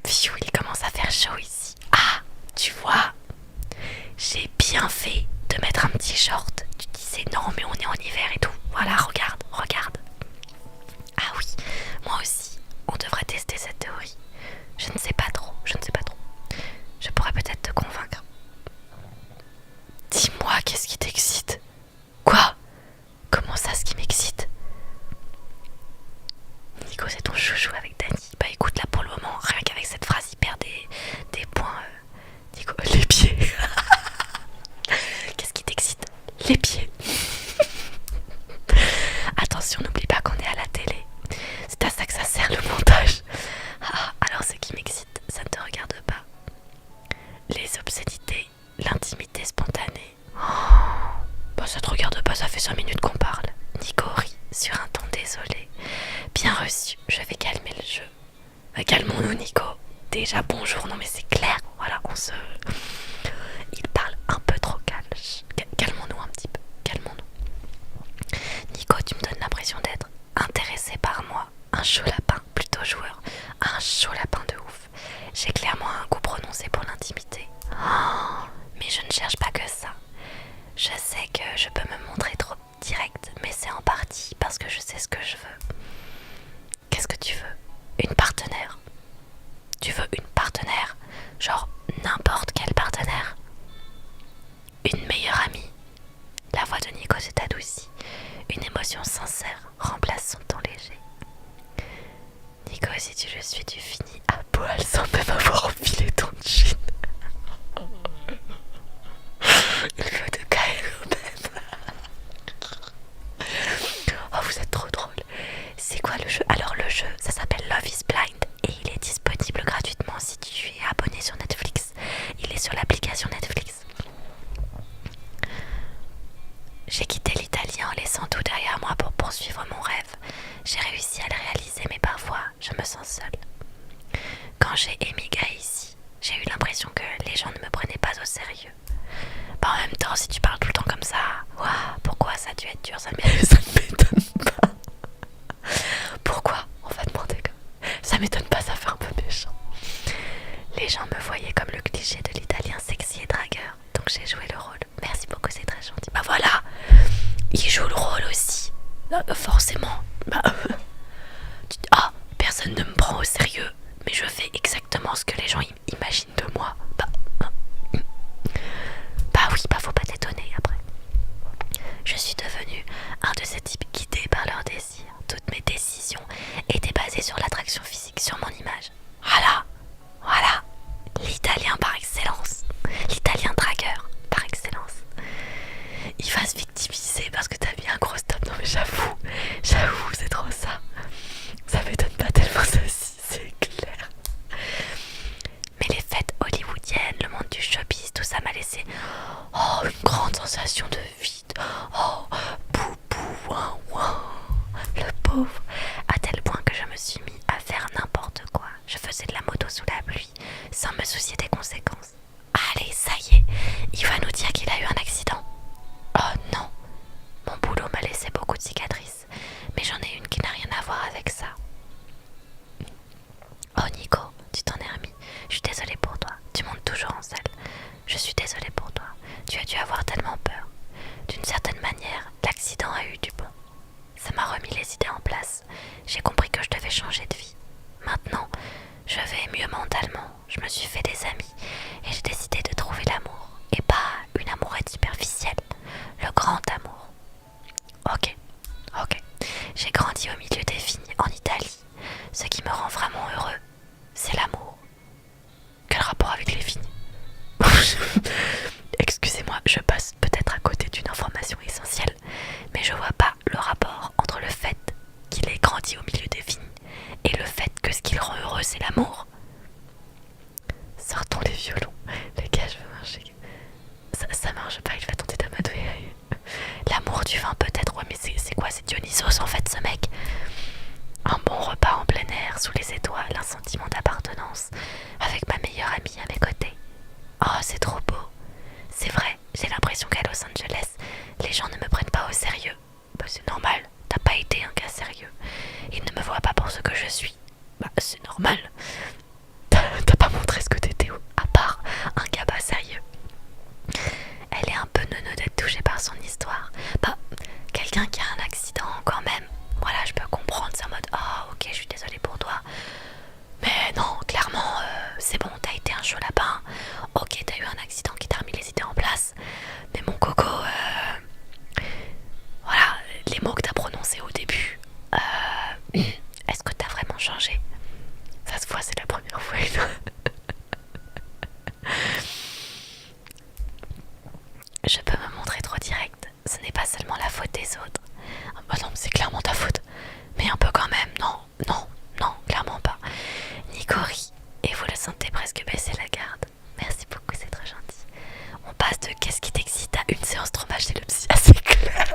Piou, il commence à faire chaud ici. Ah, tu vois, j'ai bien fait de mettre un petit short. Tu disais non, mais on est en hiver et tout. Voilà, regarde, regarde. Ah oui, moi aussi, on devrait tester cette théorie. Je ne sais pas trop, je ne sais pas trop. Je pourrais peut-être te convaincre. Dis-moi, qu'est-ce qui t'excite? Quoi? Comment ça, ce qui m'excite? Nico, c'est ton chouchou avec Dany. Bah écoute, là pour le moment, rien qu'avec cette phrase, il perd des points. Nico, les pieds. Qu'est-ce qui t'excite? Les pieds. Attention, n'oublie pas qu'on est à la télé. C'est à ça que ça sert le montage. Ah, alors ce qui m'excite, ça ne te regarde pas. Les obscénités, l'intimité spontanée. Oh, bah ça te regarde pas, ça fait 5 minutes qu'on parle. Nico rit sur un ton désolé. Bien reçu, je vais calmer le jeu. Calmons-nous Nico. Déjà bonjour, non mais c'est clair. Voilà, il parle un peu trop calme. Calmons-nous un petit peu, calmons-nous. Nico, tu me donnes l'impression d'être intéressé par moi. Un chaud lapin, plutôt joueur. Un chaud lapin de ouf. J'ai clairement un goût prononcé pour l'intimité. Oh, mais je ne cherche pas que ça. Je sais que je peux me montrer trop direct, mais c'est en partie parce que je sais ce que je veux. Qu'est-ce que tu veux? Une partenaire? Tu veux une partenaire? Genre n'importe quel partenaire? Une meilleure amie? La voix de Nico s'est adoucie. Une émotion sincère remplace son ton léger. Nico, si tu le suis, tu finis à poil sans même avoir enfilé ton jean. Il veut te cailler même. Oh, vous êtes trop drôle. C'est quoi le jeu? Alors le jeu, ça s'appelle Love is Blind et il est disponible gratuitement si tu es abonné sur Netflix. Il est sur l'application Netflix. poursuivre mon rêve. J'ai réussi à le réaliser, mais parfois, je me sens seule. Quand j'ai émigré ici, j'ai eu l'impression que les gens ne me prenaient pas au sérieux. Bah, en même temps, si tu parles tout le temps comme ça, ouah, pourquoi ça a dû être dur, ça ne m'étonne pas. Pourquoi on va demander comme ça m'étonne pas, ça fait un peu méchant. Les gens me voyaient comme le cliché de l'italien sexy et dragueur, donc j'ai joué le rôle. Merci beaucoup, c'est très gentil. Bah voilà, il joue le rôle aussi. Forcément. Bah, personne ne me prend au sérieux, mais je fais exactement ce que les gens imaginent de moi. Bah oui, bah faut pas t'étonner après. Je suis devenue un de ces types guidés par leurs désirs. Toutes mes décisions étaient basées sur l'attraction physique, sur mon image. Voilà, l'italien par excellence, l'italien dragueur par excellence. Il va se victimiser parce que t'as mis un gros stop. Non mais j'avoue, c'est trop ça. Ça m'étonne pas tellement ça aussi, c'est clair. Mais les fêtes hollywoodiennes, le monde du showbiz, tout ça m'a laissé une grande sensation de vide. Ouin, ouin. Le pauvre, à tel point que je me suis mis à faire n'importe quoi. Je faisais de la moto sous la pluie, sans me soucier des conséquences. Allez, ça y est, il va nous dire qu'il a eu un accident. Oh non, mon boulot m'a laissé beaucoup de cicatrices, mais j'en ai une qui n'a rien à voir avec ça. Oh Nico, tu t'en es remis. Je suis désolée pour toi. Tu montes toujours en selle. Je suis désolée pour toi. Tu as dû avoir tellement peur. D'une certaine manière, l'accident a eu du bon. Ça m'a remis les idées en place. J'ai compris que je devais changer de vie. Maintenant, je vais mieux mentalement. Je me suis fait des amis et j'ai décidé de trouver l'amour. Et pas une amourette superficielle. Le grand amour. Ok. J'ai grandi au milieu des vignes en Italie. Ce qui me rend vraiment heureux, c'est l'amour. Quel rapport avec les vignes? Excusez-moi, je passe peut-être à côté d'une information essentielle, mais je vois pas le rapport entre le fait qu'il ait grandi au milieu des vignes et le fait que ce qui le rend heureux, c'est l'amour. Sortons les violons. Les gars, je veux marcher. Ça marche pas, il va tenter d'amadouer. L'amour du vin peut-être, ouais, mais c'est quoi? C'est Dionysos en fait, ce mec. Un bon repas en plein air, sous les étoiles, un sentiment d'appartenance, avec ma meilleure amie à mes côtés. Oh, c'est trop beau. C'est vrai, j'ai l'impression qu'à Los Angeles, les gens ne me prennent pas au sérieux. Bah, c'est normal, t'as pas été un gars sérieux. Ils ne me voient pas pour ce que je suis. Bah, c'est normal. T'as pas montré ce que t'étais, à part un gars pas sérieux. Elle est un peu neuneu d'être touchée par son histoire. Bah, quelqu'un qui a un accident quand même. Voilà, je peux comprendre, c'est en mode ok, je suis désolée pour toi. Mais non, clairement, c'est bon, t'as été un chaud lapin. Ok, t'as eu un accident qui t'a remis les idées en place. Mais mon coco, voilà, les mots que t'as prononcés au début, est-ce que t'as vraiment changé? Ça se voit, c'est la première fois. Je peux me montrer trop direct. Ce n'est pas seulement la faute des autres. Ah bah non, c'est clairement ta faute. Mais un peu quand même. Non, clairement pas. Nico rit et vous le sentez presque baisser la garde. Merci beaucoup, c'est très gentil. On passe de qu'est-ce qui t'excite à une séance trauma chez le psy. Ah, c'est clair.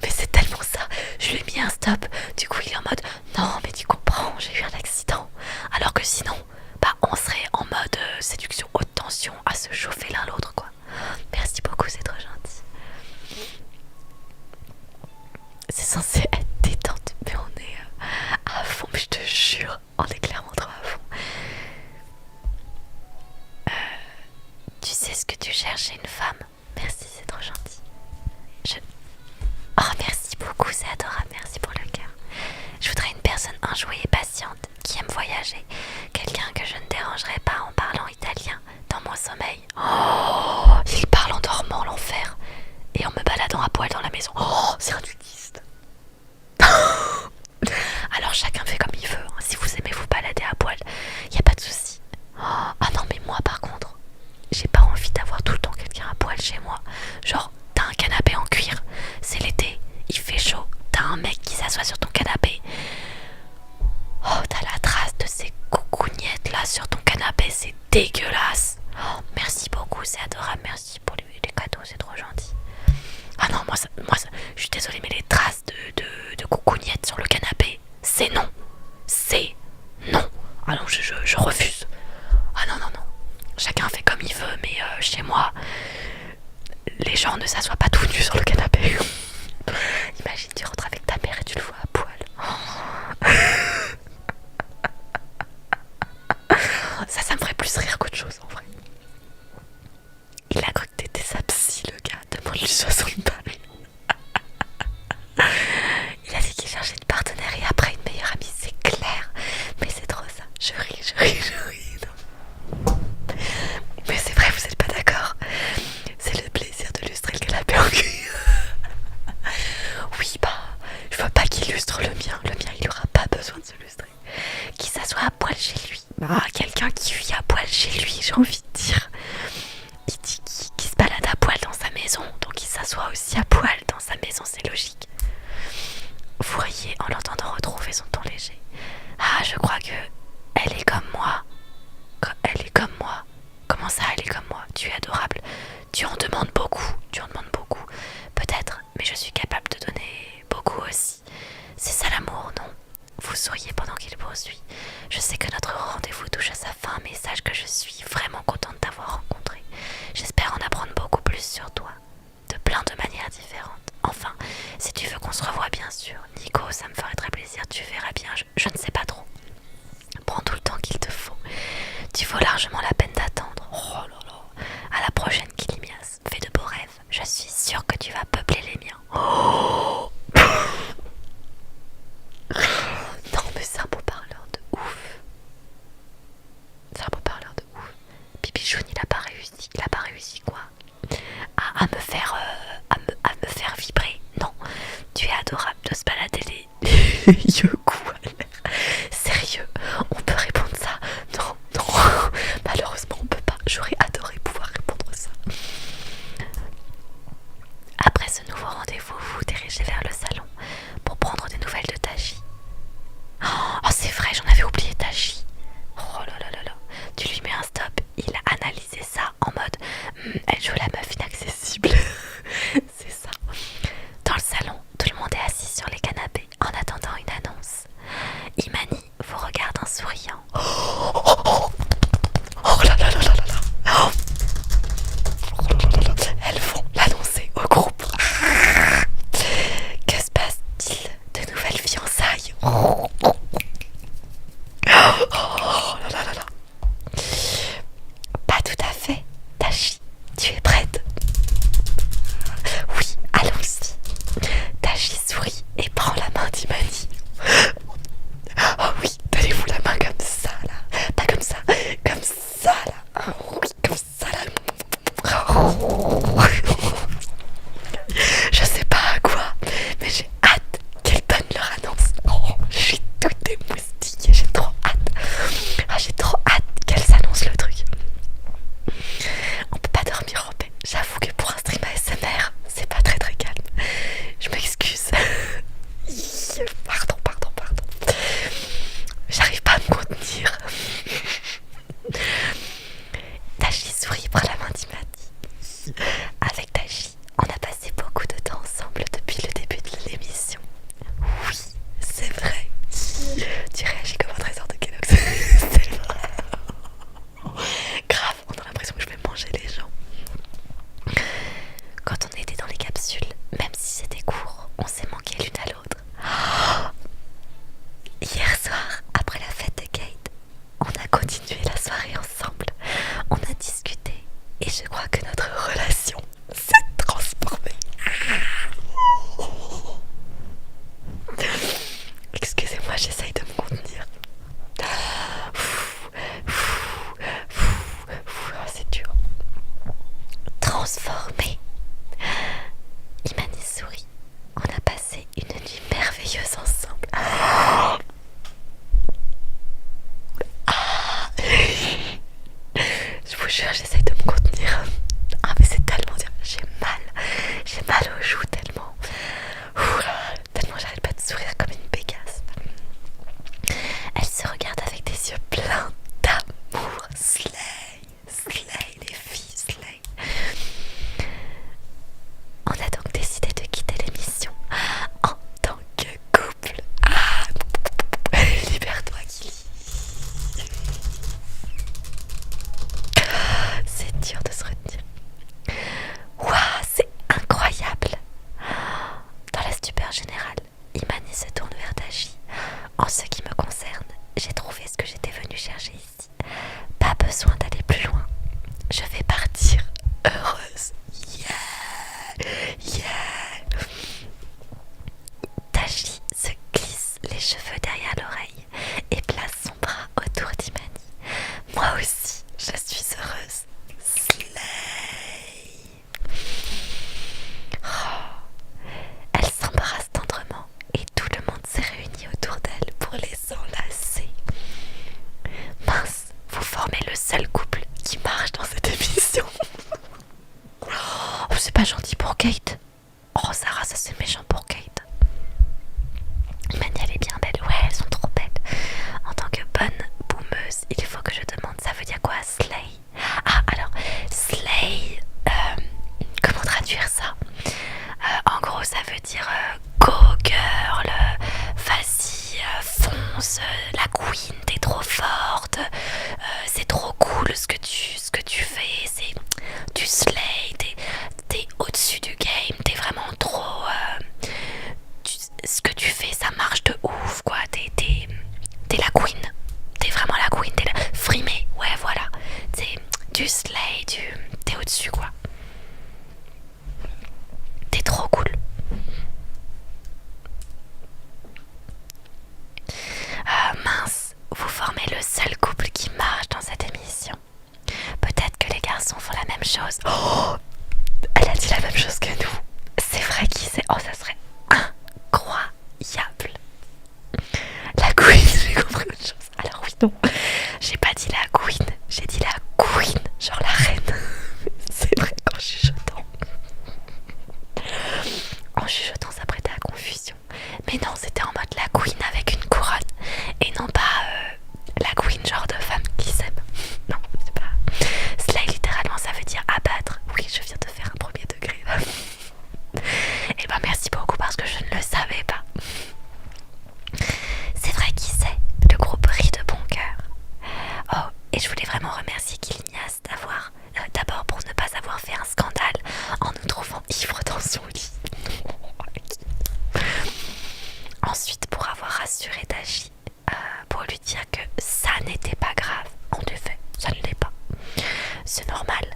Mais c'est tellement ça. Je lui ai mis un stop. Du coup, il est en mode non, mais tu comprends, j'ai eu un accident. Alors que sinon, bah, on serait en mode séduction haute tension à se chauffer l'un l'autre, quoi. Merci beaucoup, c'est trop gentil. C'est censé être détente, mais on est à fond, mais je te jure, on est clairement trop à fond. Tu sais ce que tu cherches chez une femme? Merci, c'est trop gentil. Oh, merci beaucoup, c'est adorable, merci pour le cœur. Je voudrais une personne enjouée et patiente, qui aime voyager. Quelqu'un que je ne dérangerai pas en parlant italien dans mon sommeil. Oh, il parle en dormant, l'enfer. Et en me baladant à poil dans la maison. Oh, c'est un nudiste. Alors chacun fait comme il veut, hein. Si vous aimez vous balader à poil, y a pas de souci. Ah non, mais moi par contre, j'ai pas envie d'avoir tout le temps quelqu'un à poil chez moi. Genre, t'as un canapé en cuir, c'est l'été, il fait chaud, t'as un mec qui s'assoit sur ton canapé. Oh, t'as la trace de ces coucougnettes là sur ton canapé, c'est dégueulasse. Oh, merci beaucoup, c'est adorable, merci pour les cadeaux, c'est trop gentil. Ah non, moi, je suis désolée, mais les traces de pas tout nu sur le canapé. Imagine, tu rentres avec ta mère et tu le vois à poil. Ça me ferait plus rire qu'autre chose en vrai. Il a cru que t'étais sa psy, le gars. Demande-lui 60 balles. Il a dit qu'il cherchait une partenaire et après une meilleure amie, c'est clair. Mais c'est trop ça. Je ris. Non. Mais c'est vrai, vous êtes pas d'accord. C'est le plaisir de lustrer le canapé en cuir. Oui, bah, je veux pas qu'il lustre le mien. Le mien, il aura pas besoin de se lustrer. Qu'il s'assoie à poil chez lui. Ah, quelqu'un qui vit à poil chez lui, j'ai envie de dire. Il dit qu'il se balade à poil dans sa maison, donc il s'assoit aussi à poil dans sa maison, c'est logique. Vous riez en l'entendant retrouver son ton léger. Ah, je crois que elle est comme moi. Elle est comme moi. Comment ça, elle est comme moi? Tu es adorable. Tu en demandes beaucoup. Peut-être, mais je suis capable de donner beaucoup aussi. C'est ça l'amour, non? Vous souriez pendant qu'il poursuit. Je sais que notre rendez-vous touche à sa fin, mais sache que je suis vraiment contente de t'avoir rencontré. J'espère en apprendre beaucoup plus sur toi, de plein de manières différentes. Enfin, si tu veux qu'on se revoie, bien sûr. Nico, ça me ferait très plaisir, tu verras bien, je ne sais pas trop. Prends tout le temps qu'il te faut. Tu vaux largement la peine d'attendre. Oh là là. À la prochaine, Kilimias. Fais de beaux rêves. Je suis sûre que tu vas peupler les miens. Oh. Non, mais c'est un beau parleur de ouf. C'est un beau parleur de ouf. Bibichoun, il a pas réussi. Il a pas réussi quoi? À me faire vibrer. Non, tu es adorable de se balader les yeux coups à l'air. Sérieux, on peut répondre ça? Non, malheureusement on peut pas. J'aurais adoré pouvoir répondre ça. Après ce nouveau rendez-vous, vous vous dirigez vers le salon pour prendre des nouvelles de Tachi. Oh, c'est vrai, j'en avais oublié Tachi. Oh là là là là. Tu lui mets un stop, il a analysé ça en mode elle joue la meuf inaccessible. C'est ça. Dans le salon, tout le monde est assis sur les canapés en attendant une annonce. Imani vous regarde en souriant. Oh là là là là là là. Elles vont l'annoncer au groupe. Que se passe-t-il? De nouvelles fiançailles? Oh là là là là. Pas tout à fait. Tachi, tu es prête? Oui, allons-y. Tachi sourit et prend la main d'Imani. Oh oui, donnez-vous la main comme ça là. Pas comme ça là. Oh oui, comme ça là. Oh. Je sais pas à quoi, mais j'ai hâte qu'elles donnent leur annonce. Oh, je suis toute émoustillée, j'ai trop hâte. Ah, j'ai trop hâte qu'elles annoncent le truc. On peut pas dormir en paix. J'avoue que pour un stream ASMR, c'est pas très très calme. Je m'excuse. Pardon. J'arrive pas à me contenir. Tachi sourit, prend la main d'Imani. Avec Tachi, on a passé beaucoup de temps ensemble depuis le début de l'émission. Oui, c'est vrai. Tu réagis comme un trésor de Kellogg's. C'est vrai. Grave, on a l'impression que je vais manger les gens. Quand on était dans les capsules, même si c'était court, on s'est manqué l'une à l'autre. Hier soir, après la fête de Kate, on a continué la soirée ensemble. On a discuté et je crois que notre relation s'est transformée. Excusez-moi, j'essaye de me contenir. C'est dur. Transformée. Imani sourit. On a passé Kate. Oh Sarah, ça c'est méchant pour Kate. Imani, elle est bien belle. Ouais, elles sont trop belles. En tant que bonne boumeuse, il faut que je demande, ça veut dire quoi, slay? Ah, alors, slay, comment traduire ça? En gros, ça veut dire go girl, vas-y, fonce, la queen, t'es trop forte, c'est trop cool ce que tu fais, c'est du slay, t'es au-dessus du game, t'es vraiment trop... ce que tu fais, ça marche de ouf, quoi, t'es la queen, t'es vraiment la queen, t'es la... Frimée, ouais, voilà, c'est du slay, t'es au-dessus, quoi. T'es trop cool. Mince, vous formez le seul couple qui marche dans cette émission. Peut-être que les garçons font la même chose. Oh, elle a dit la même chose que nous. C'est vrai qui c'est. Oh, ça serait incroyable. La queen, j'ai compris autre chose. Alors oui, non. J'ai pas dit la queen, j'ai dit la queen, genre la reine. C'est vrai qu'en chuchotant. En chuchotant, ça prêtait à confusion. Mais non, c'était en mode la queen avec une couronne. Et non pas la queen genre de femme qui s'aime. Non, c'est pas... Slay, littéralement, ça veut dire abattre. Oui, je viens de faire un premier degré. Et ben merci beaucoup parce que je ne le savais pas. C'est vrai qui c'est, le groupe Rit de Bon Cœur. Oh, et je voulais vraiment remercier Kilnias d'avoir... d'abord pour ne pas avoir fait un scandale en nous trouvant ivres dans son lit. Ensuite pour avoir rassuré Dashi, pour lui dire que ça n'était pas grave. En effet, ça ne l'est pas. C'est normal.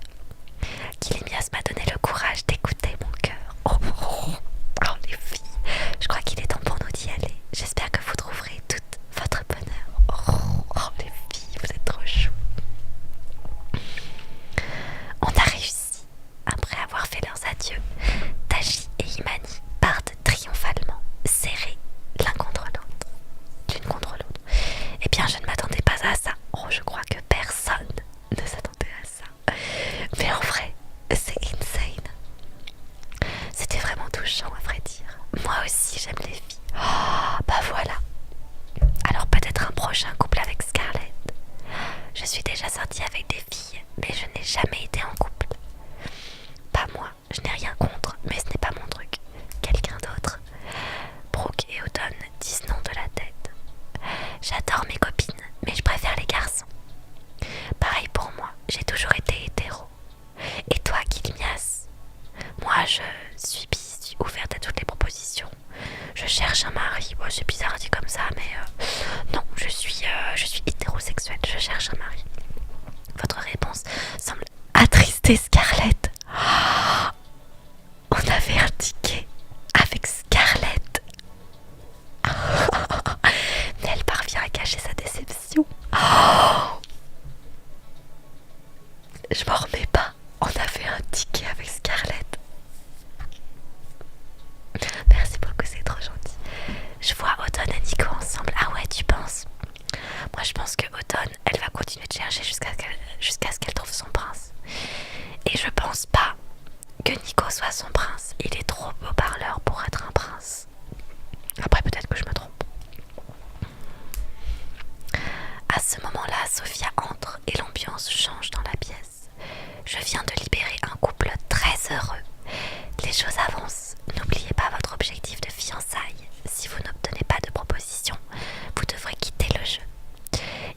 Kilimias m'a donné le courage d'écouter mon cœur. Oh, les filles, je crois qu'il est temps pour nous d'y aller. J'espère que vous trouverez tout votre bonheur. Oh, les filles, vous êtes trop chou. On a réussi. Après avoir fait leurs adieux, Dashi et Imani partent triomphalement, serrés l'un contre l'autre. L'une contre l'autre. Eh bien, je ne m'attendais pas à ça. Oh, je crois que personne ne s'attendait à ça. Mais en vrai, c'est insane. C'était vraiment touchant, à vrai dire. Moi aussi, j'aime les filles. Oh, bah voilà. Alors peut-être un prochain couple avec Scarlett. Je suis déjà sortie avec des filles, mais je n'ai jamais été en couple. Pas moi, je n'ai rien contre, mais ce n'est pas mon truc. Quelqu'un d'autre. Brooke et Autumn disent non de la tête. J'adore mes copines, mais je préfère les garçons. Pareil pour moi, j'ai toujours été hétéro. Et toi, Kilmias? Moi, je suis ouverte à toutes les propositions. Je cherche un mari. Bon, c'est bizarre dit comme ça, mais non, je suis hétérosexuelle. Je cherche un mari. Votre réponse semble attrister Scarlett. Oh, on avait un ticket avec Scarlett. Mais elle parvient à cacher sa déception. Oh, je m'en remets pas. On avait un ticket avec Scarlett. Merci beaucoup, c'est trop gentil. Je vois Autumn et Nico ensemble. Ah ouais, tu penses? Moi, je pense que Autumn, elle va continuer de chercher jusqu'à ce qu'elle trouve son prince. Et je pense pas que Nico soit son prince. Il est trop beau parleur pour être un prince. Après, peut-être que je me trompe. À ce moment-là, Sophia entre et l'ambiance change dans la pièce. Je viens de libérer un couple très heureux. Les choses avancent. N'oubliez pas votre objectif de fiançailles. Si vous n'obtenez pas de proposition, vous devrez quitter le jeu.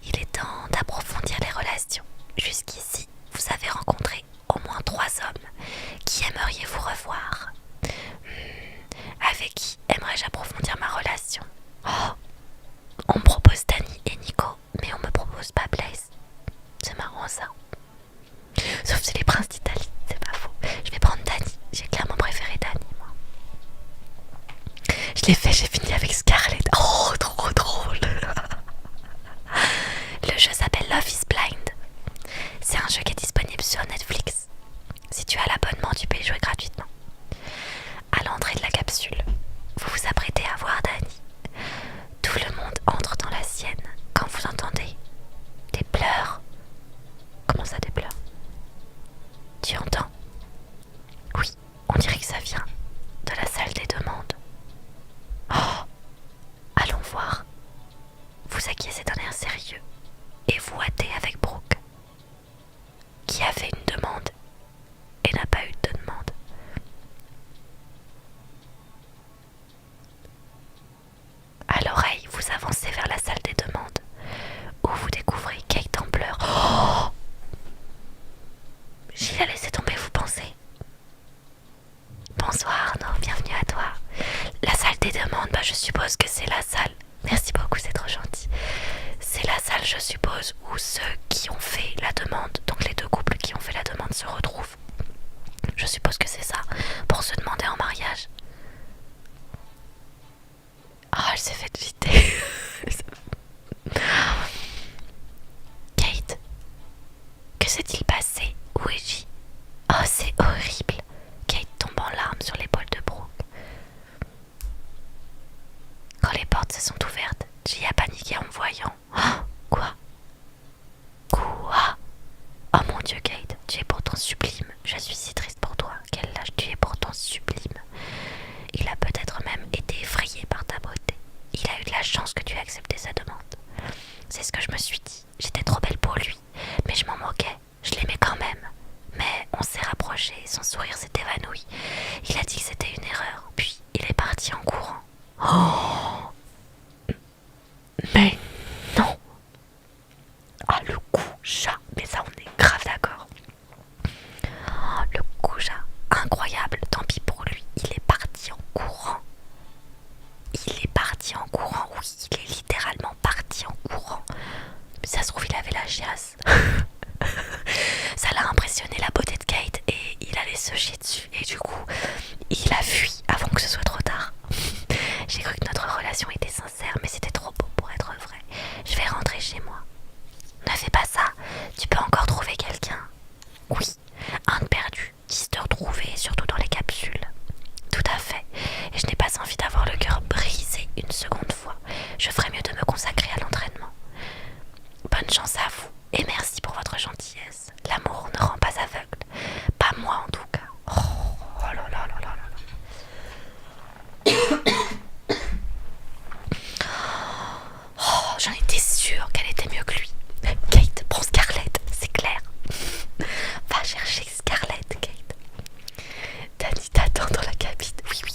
Il est temps d'approfondir les relations. Jusqu'ici, vous avez rencontré au moins 3 hommes. Qui aimeriez-vous revoir? Avec qui aimerais-je approfondir ma relation? Oh, on me propose Dani et Nico, mais on me propose pas Blaise. C'est marrant ça. Sauf c'est les princes d'Italie, c'est pas faux. Je vais prendre Dani. J'ai clairement préféré Dani, moi. Je l'ai fait, j'ai fini avec Scarlett. Oh, trop drôle. Le jeu s'appelle Love is Blind. C'est un jeu qui est disponible sur Netflix. Si tu as l'abonnement, tu peux y jouer gratuitement. À l'entrée de la capsule, vous vous apprêtez à voir Dani. Tout le monde entre dans la sienne quand vous entendez des pleurs. Comment ça, des pleurs? Tu entends? Oui, on dirait que ça vient vous avancez vers la salle des demandes, où vous découvrez Kate en pleurs. Oh, j'y ai laissé tomber, vous pensez? Bonsoir Arnaud, bienvenue à toi. La salle des demandes, je suppose que c'est la salle. Merci beaucoup, c'est trop gentil. C'est la salle, je suppose, où ceux qui ont fait la demande, donc les deux couples qui ont fait la demande se retrouvent. Je suppose que c'est ça, pour se demander en mariage. Ah, elle s'est fait jeter. Kate, que s'est-il passé? Où est-je? Oh, c'est horrible. Kate tombe en larmes sur l'épaule de Brooke. Quand les portes se sont ouvertes, J a paniqué en me voyant. Oh, quoi? Quoi? Oh mon Dieu, Kate, tu es pourtant sublime. Je suis si triste pour toi. Quel lâche, tu es pourtant sublime. Il a peut-être même été effrayé par ta beauté. Il a eu de la chance que tu aies accepté sa demande. C'est ce que je me suis dit. J'étais trop belle pour lui, mais je m'en moquais. Je l'aimais quand même. Mais on s'est rapprochés, son sourire s'est évanoui. Il a dit que c'était une erreur, puis il est parti en courant. Oh, mais non. Ah, le coup chat, mais ça on est grave d'accord. Oh, le coup chat, incroyable, tant pis pour lui, il est parti en courant. Il est parti en courant, oui, il est littéralement parti en courant. Ça se trouve, il avait la chiasse. Ça l'a impressionné la beauté de Kate et il allait se chier dessus. Et du coup, il a fui avant que ce soit trop tard. J'ai cru que notre relation était sincère, mais c'était trop beau pour être vrai. Je vais rentrer chez moi. Ne fais pas ça, tu peux encore trouver quelqu'un. Oui, un de perdu, 10 de retrouvé, surtout dans les capsules. Tout à fait, et je n'ai pas envie d'avoir le cœur brisé une seconde fois. Je ferais mieux de me consacrer à l'entraînement. Bonne chance à vous, et merci pour votre gentillesse. L'amour ne rend pas aveugle. Pas moi en tout cas. Oh là là là là là. Oh, j'en étais sûre qu'elle était mieux que lui. Kate, prends Scarlett, c'est clair. Va chercher Scarlett, Kate. Dani t'attend dans la cabine. Oui, oui,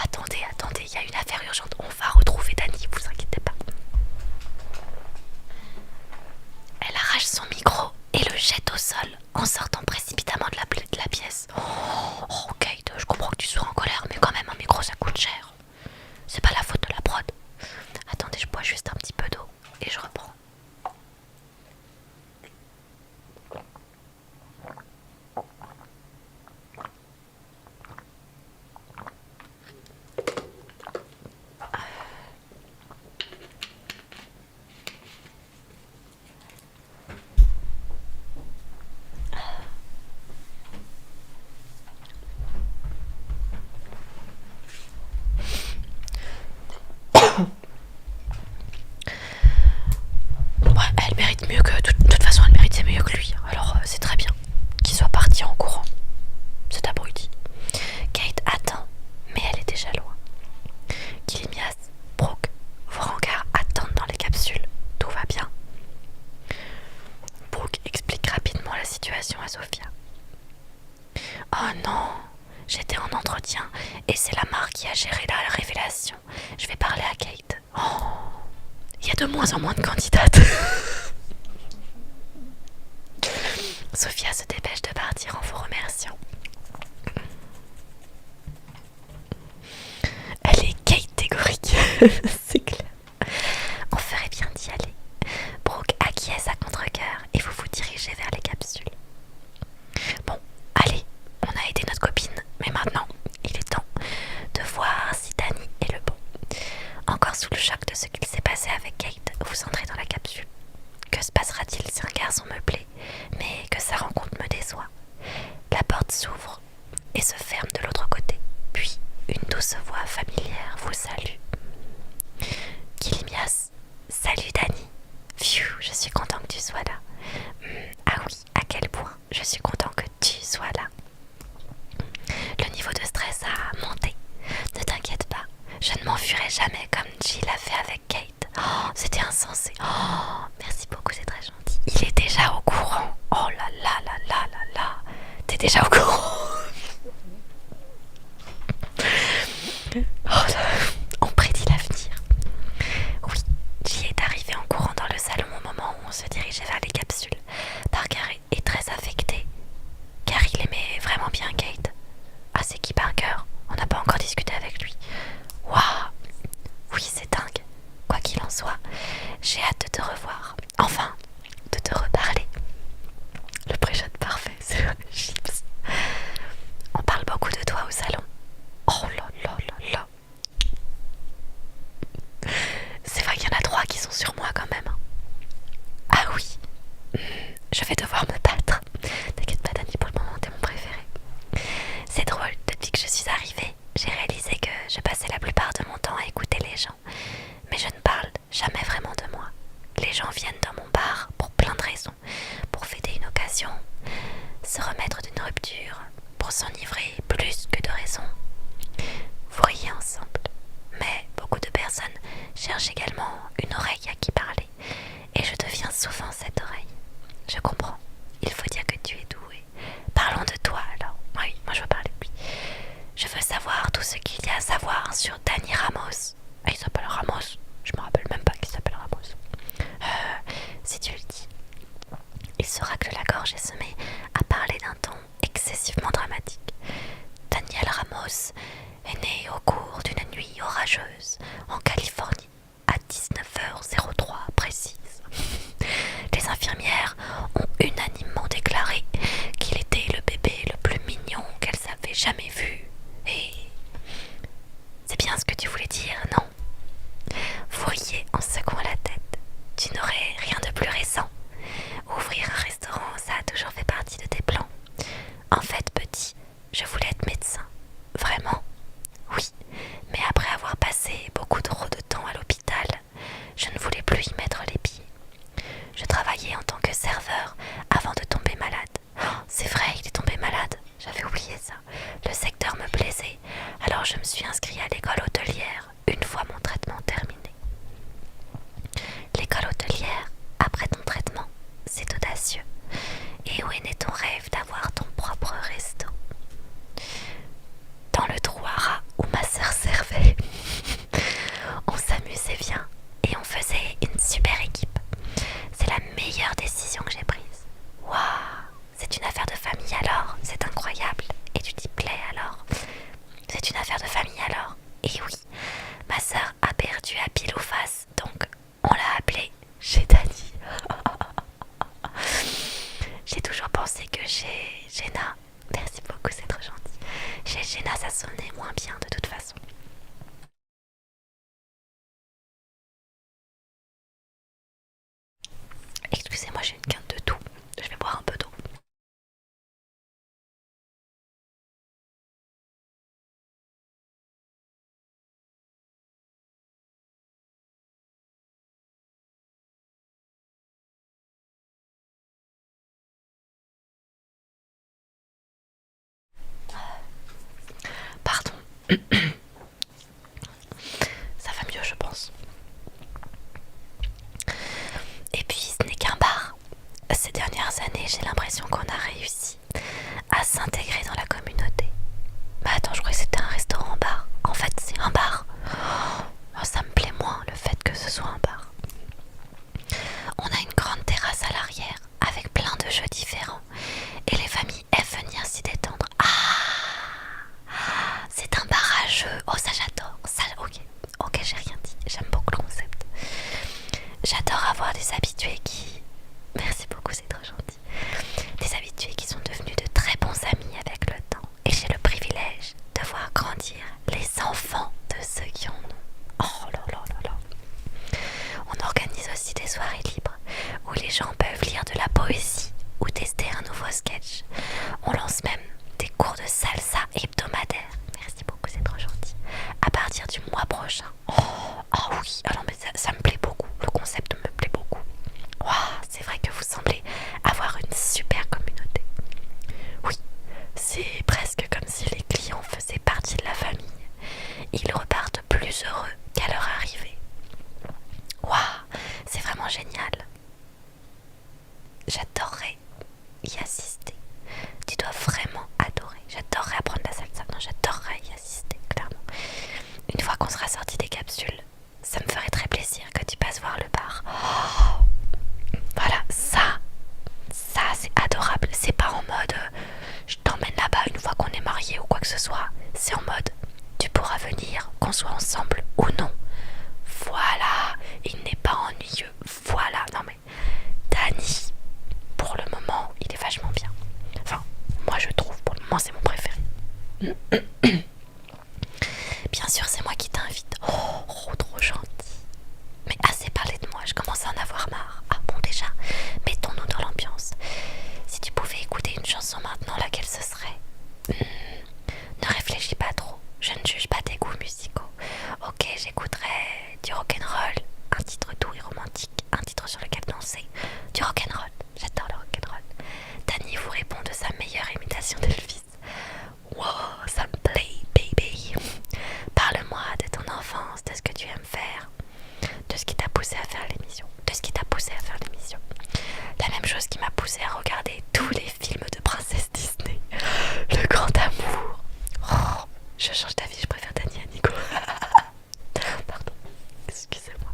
attendez, il y a une affaire urgente. On va retrouver Dani, vous inquiétez pas. Elle arrache son micro et le jette au sol en sortant précipitamment de la pièce. Oh, Kate, je comprends que tu sois en colère, mais quand même, un micro ça coûte cher. C'est pas la faute de la prod. Attendez, je bois juste un petit peu d'eau et je reprends. Elle mérite mieux que... De toute façon, elle mérite mieux que lui. Alors, c'est très bien qu'il soit parti en courant. C'est abruti. Kate attend, mais elle est déjà loin. Kilimias, Brooke, vos rencarts attendent dans les capsules. Tout va bien. Brooke explique rapidement la situation à Sophia. Oh non, j'étais en entretien et c'est la marque qui a géré la révélation. Je vais parler à Kate. Oh, il y a de moins en moins de candidates. Sophia se dépêche de partir en vous remerciant. Elle est catégorique, c'est clair. On ferait bien d'y aller. Brooke acquiesce à contre-cœur et vous vous dirigez vers les capsules. Bon, allez, on a aidé notre copine, mais maintenant, il est temps de voir si Dani est le bon. Encore sous le choc de ce qu'il s'est passé avec Kate, vous entrez dans la capsule. Que se passera-t-il si un garçon me plaît, mais que sa rencontre me déçoit? La porte s'ouvre et se ferme de l'autre côté. Puis, une douce voix familière vous salue. Kilimias, salut Dani. Phew, je suis content que tu sois là. Ah oui, à quel point je suis content que tu sois là. Le niveau de stress a monté. Ne t'inquiète pas, je ne m'enfuirai jamais comme Jill l'a fait avec Kate. Oh, c'était insensé. Oh, merci beaucoup, c'est très gentil. Il est déjà au courant. Oh là là là là là là. T'es déjà au courant. Oh là, on prédit l'avenir. ce qu'il y a à savoir sur Dani Ramos. Ah, il s'appelle Ramos. Je me rappelle même pas qu'il s'appelle Ramos. Si tu le dis. Il se racle la gorge et se met à parler d'un ton excessivement dramatique. Daniel Ramos est né au cours d'une nuit orageuse en Californie à 19h03 précise. Les infirmières ont unanimement déclaré qu'il était le bébé le plus mignon qu'elles avaient jamais vu. Et c'est bien ce que tu voulais dire, non? Vous riez en secouant la tête. Tu n'aurais rien de plus récent. Ouvrir un restaurant, ça a toujours fait partie de tes plans. En fait, petit, je voulais être médecin. Vraiment? Oui, mais après avoir passé beaucoup trop de temps à l'hôpital, je ne voulais plus y mettre les pieds. Je travaillais en tant que serveur avant de tomber malade. Oh, c'est vrai, il est tombé malade. J'avais oublié ça. Le secteur me plaisait, alors je me suis inscrit à l'école hôtelière une fois mon traitement terminé. L'école hôtelière, après ton traitement, c'est audacieux. Et où est né ton rêve d'avoir ton propre resto? Dans le trou à rats où ma sœur servait. On s'amusait bien et on faisait une super équipe. C'est la meilleure décision que j'ai prise. Waouh, c'est une affaire de famille alors, c'est incroyable. Et tu t'y plais alors? C'est une affaire de famille alors? Et oui, ma sœur a perdu à pile ou face, donc on l'a appelée chez Dani. J'ai toujours pensé que chez Jenna, merci beaucoup, c'est trop gentil. Chez Jenna, ça sonnait moins bien de toute façon. Excusez-moi, j'ai une quinte de tout. Je vais boire un peu d'eau. Pardon. Ça va mieux, je pense. Et puis, ce n'est qu'un bar. Ces dernières années, j'ai l'impression qu'on a réussi à s'intégrer dans la communauté. Mais attends, je croyais que c'était un restaurant-bar. En fait, c'est un bar. Oh, ça me plaît moins le fait que ce soit un bar. On a une grande terrasse à l'arrière avec plein de jeux différents et les familles aiment venir s'y détendre. Ah, c'est un bar à jeux. Oh, ça j'adore. Ça, ok, j'ai rien dit. J'aime beaucoup le concept. J'adore avoir des habitués qui... Merci beaucoup, c'est trop gentil. Des habitués qui sont devenus de très bons amis avec le temps. Et j'ai le privilège de voir grandir les enfants de ceux qui en ont. Oh là là là là. On organise aussi des soirées libres où les gens peuvent lire de la poésie ou tester un nouveau sketch. On lance même des cours de salsa hebdomadaires. Merci beaucoup, c'est trop gentil. À partir du mois prochain. Oh oui, alors mais ça me plaît beaucoup. Le concept me plaît beaucoup. Waouh, c'est vrai que vous semblez avoir une super communauté. Oui, c'est presque comme si les clients faisaient partie de la famille. Ils repartent plus heureux qu'à leur arrivée. Waouh, c'est vraiment génial. J'adorerais y assister. Tu dois vraiment adorer. J'adorerais apprendre la salsa. Non, j'adorerais y assister, clairement. Une fois qu'on sera sorti des capsules, ça me ferait très plaisir que tu passes voir le bar. Oh, voilà, ça c'est adorable. C'est pas en mode je t'emmène là-bas une fois qu'on est mariés ou quoi que ce soit. C'est en mode tu pourras venir, qu'on soit ensemble ou non. Voilà, il n'est pas ennuyeux. Voilà, non mais Dani, pour le moment, il est vachement bien. Enfin, moi je trouve, pour le moment c'est mon préféré. Bien sûr, c'est moi qui t'invite. Oh, trop gentil. Mais assez parlé de moi, je commence à en avoir marre. Ah bon, déjà, mettons-nous dans l'ambiance. Si tu pouvais écouter une chanson maintenant, laquelle ce serait? Ne réfléchis pas trop, je ne juge pas tes goûts musicaux. Ok, j'écouterais du rock'n'roll, un titre doux et romantique, un titre sur lequel Je change d'avis, je préfère Dani à Nico. Pardon, excusez-moi.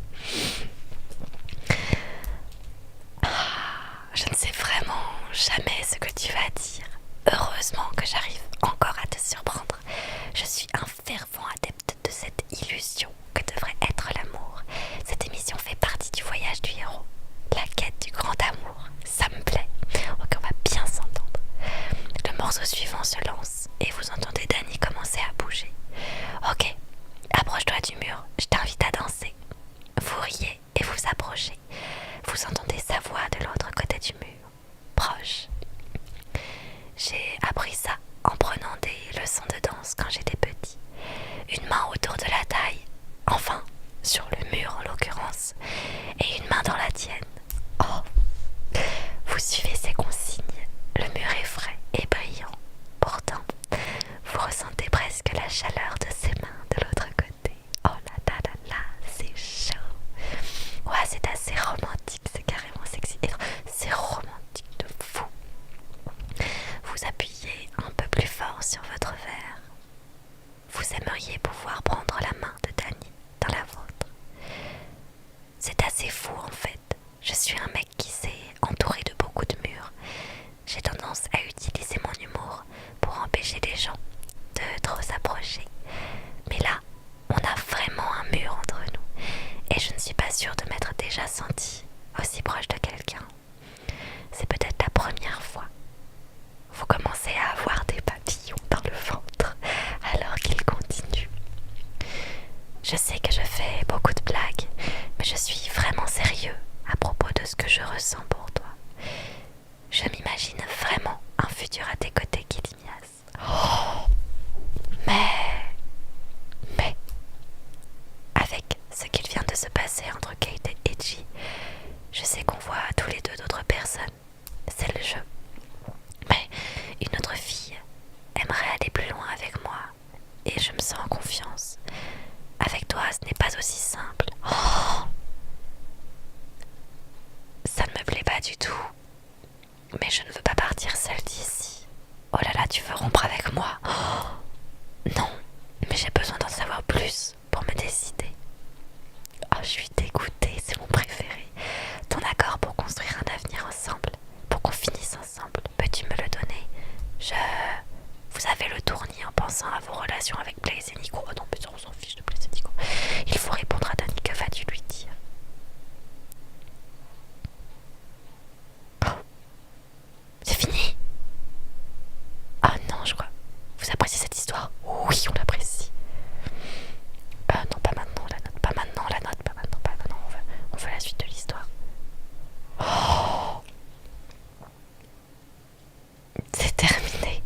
Je ne sais vraiment jamais ce que tu vas dire. Heureusement que j'arrive encore à te surprendre. Je suis un fervent adepte de cette illusion que devrait être l'amour. Cette émission fait partie du voyage du héros. La quête du grand amour. Ça me plaît. Ok, on va bien s'entendre. Le morceau suivant se lance et vous entendez Dani commencer à bouger. Ok, approche-toi du mur, je t'invite à danser. Vous riez et vous approchez. Vous entendez sa voix de l'autre côté du mur. Proche. J'ai appris ça en prenant des leçons de danse quand j'étais petit. Une main autour de la taille, enfin, sur le mur en l'occurrence, et une main dans la tienne. Oh, vous suivez ces consignes. Le mur est frais et brillant. Pourtant, vous ressentez presque la chaleur de ses mains de l'autre côté. Oh là là là là, c'est chaud. Ouais, c'est assez romantique, c'est carrément sexy. C'est romantique de fou. Vous appuyez un peu plus fort sur votre verre. Vous aimeriez pouvoir prendre la main de Dani dans la vôtre. C'est assez fou en fait. Je suis un mec qui s'est entouré de beaucoup de murs. J'ai tendance à utiliser mon humour pour empêcher les gens de trop s'approcher. Mais là, on a vraiment un mur entre nous. Et je ne suis pas sûre de m'être déjà sentie aussi proche de quelqu'un. C'est peut-être la première fois. Vous commencez à avoir des papillons dans le ventre alors qu'il continue. Je sais que je fais beaucoup de blagues, mais je suis vraiment sérieux à propos de ce que je ressens pour toi. Je m'imagine vraiment un futur à tes côtés, Kilimias. Oh, mais, avec ce qu'il vient de se passer entre Kate et Edgy, je sais qu'on voit tous les deux d'autres personnes. C'est le jeu. Mais une autre fille aimerait aller plus loin avec moi et je me sens en confiance. Avec toi, ce n'est pas aussi simple. Oh, ça ne me plaît pas du tout. Mais je ne veux pas partir seule d'ici. Oh là là, tu veux rompre avec moi? Oh, non, mais j'ai besoin d'en savoir plus pour me décider. Oh, je suis dégoûtée, c'est mon préféré. Ton accord pour construire un avenir ensemble, pour qu'on finisse ensemble, peux-tu me le donner? Vous avez le tournis en pensant à vos relations avec Blaze et Nico. Oh non, mais on s'en fiche de Blaze et Nico. Il faut répondre à Dani, que vas-tu lui dire? Oh, c'est fini? Ah non, je crois. Vous appréciez cette histoire? Oui, on l'apprécie. Non, pas maintenant, la note, pas maintenant, la note, pas maintenant, pas maintenant. On veut la suite de l'histoire. Oh, c'est terminé.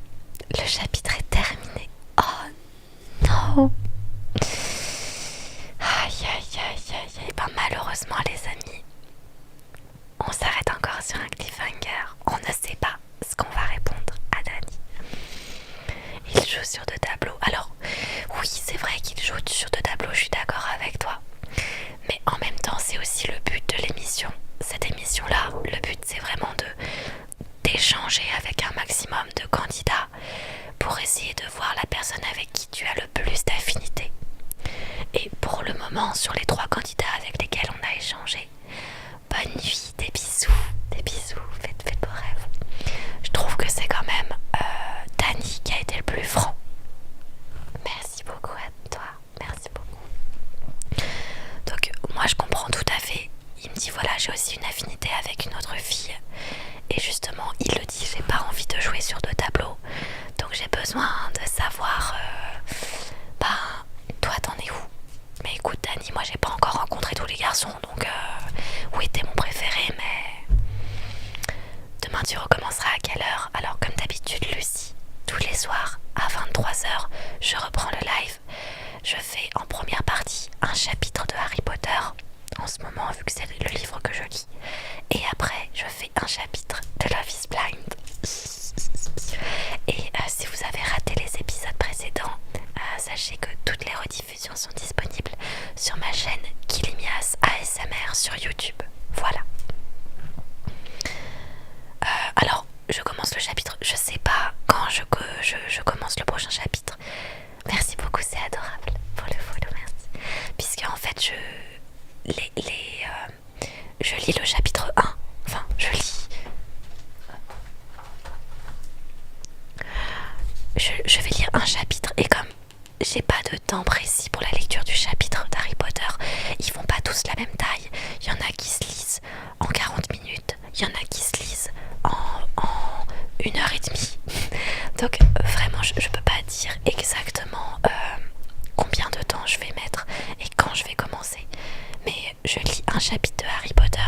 Le chapitre est terminé. Oh non. Aïe aïe aïe aïe aïe. Ben malheureusement les amis, on s'arrête encore sur un cliffhanger. On ne sait pas ce qu'on va répondre à Dani. Il joue sur deux tableaux. Alors oui, c'est vrai qu'il joue sur deux tableaux, je suis d'accord avec toi. Mais en même temps, c'est aussi le but de l'émission. Cette émission-là, le but c'est vraiment d'échanger avec un maximum de candidats pour essayer de voir la personne avec qui tu as le plus d'affinité. Et pour le moment, sur les 3 candidats avec lesquels on a échangé, bonne nuit, des bisous, faites vos rêves. Je trouve que c'est quand même Dani qui a été le plus franc. Merci beaucoup à toi, merci beaucoup. Donc moi je comprends tout à fait. Il me dit voilà, j'ai aussi une affinité avec une autre fille. Et justement, il le dit, j'ai pas envie de jouer sur 2 tableaux. Donc j'ai besoin de savoir, toi t'en es où? Mais écoute Dani, moi j'ai pas encore rencontré tous les garçons. Donc oui, t'es mon préféré, mais demain tu recommenceras à quelle heure? Alors comme d'habitude Lucie, tous les soirs à 23h, je reprends le live. Je fais en première partie un chapitre de Harry Potter en ce moment, vu que c'est le livre que je lis. Et après, je fais un chapitre de Love is Blind. Et si vous avez raté les épisodes précédents, sachez que toutes les rediffusions sont disponibles sur ma chaîne Kilimias ASMR sur YouTube. Voilà. Alors, je commence le chapitre. Je sais pas quand je commence le prochain chapitre. Merci j'ai pas de temps précis pour la lecture du chapitre d'Harry Potter. Ils font pas tous la même taille. Il y en a qui se lisent en 40 minutes, il y en a qui se lisent en 1 heure et demie. Donc vraiment je peux pas dire exactement combien de temps je vais mettre et quand je vais commencer. Mais je lis un chapitre de Harry Potter,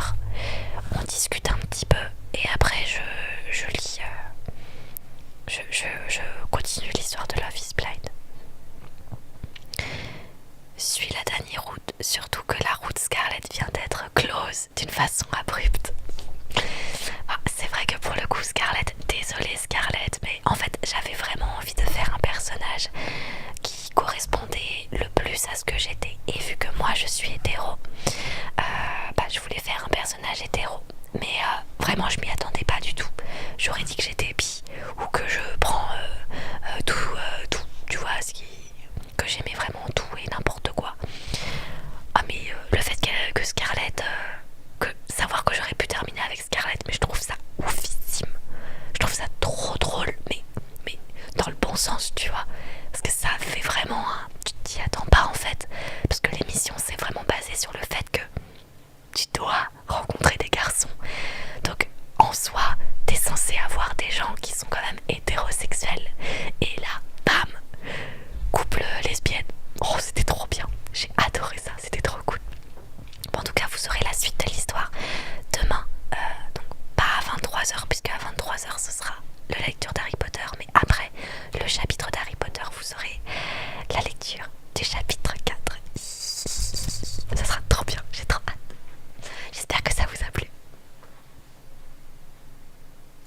on discute un petit peu et après je lis, je continue l'histoire de Love is Blind. Suis la dernière route, surtout que la route Scarlet vient d'être close d'une façon abrupte. Ah, c'est vrai que pour le coup Scarlet, désolée Scarlett, mais en fait j'avais vraiment envie de faire un personnage qui correspondait le plus à ce que j'étais. Et vu que moi je suis hétéro, je voulais faire un personnage hétéro. Mais vraiment je m'y attendais pas du tout. J'aurais dit que j'étais bi ou que je prends tout, tu vois, ce qui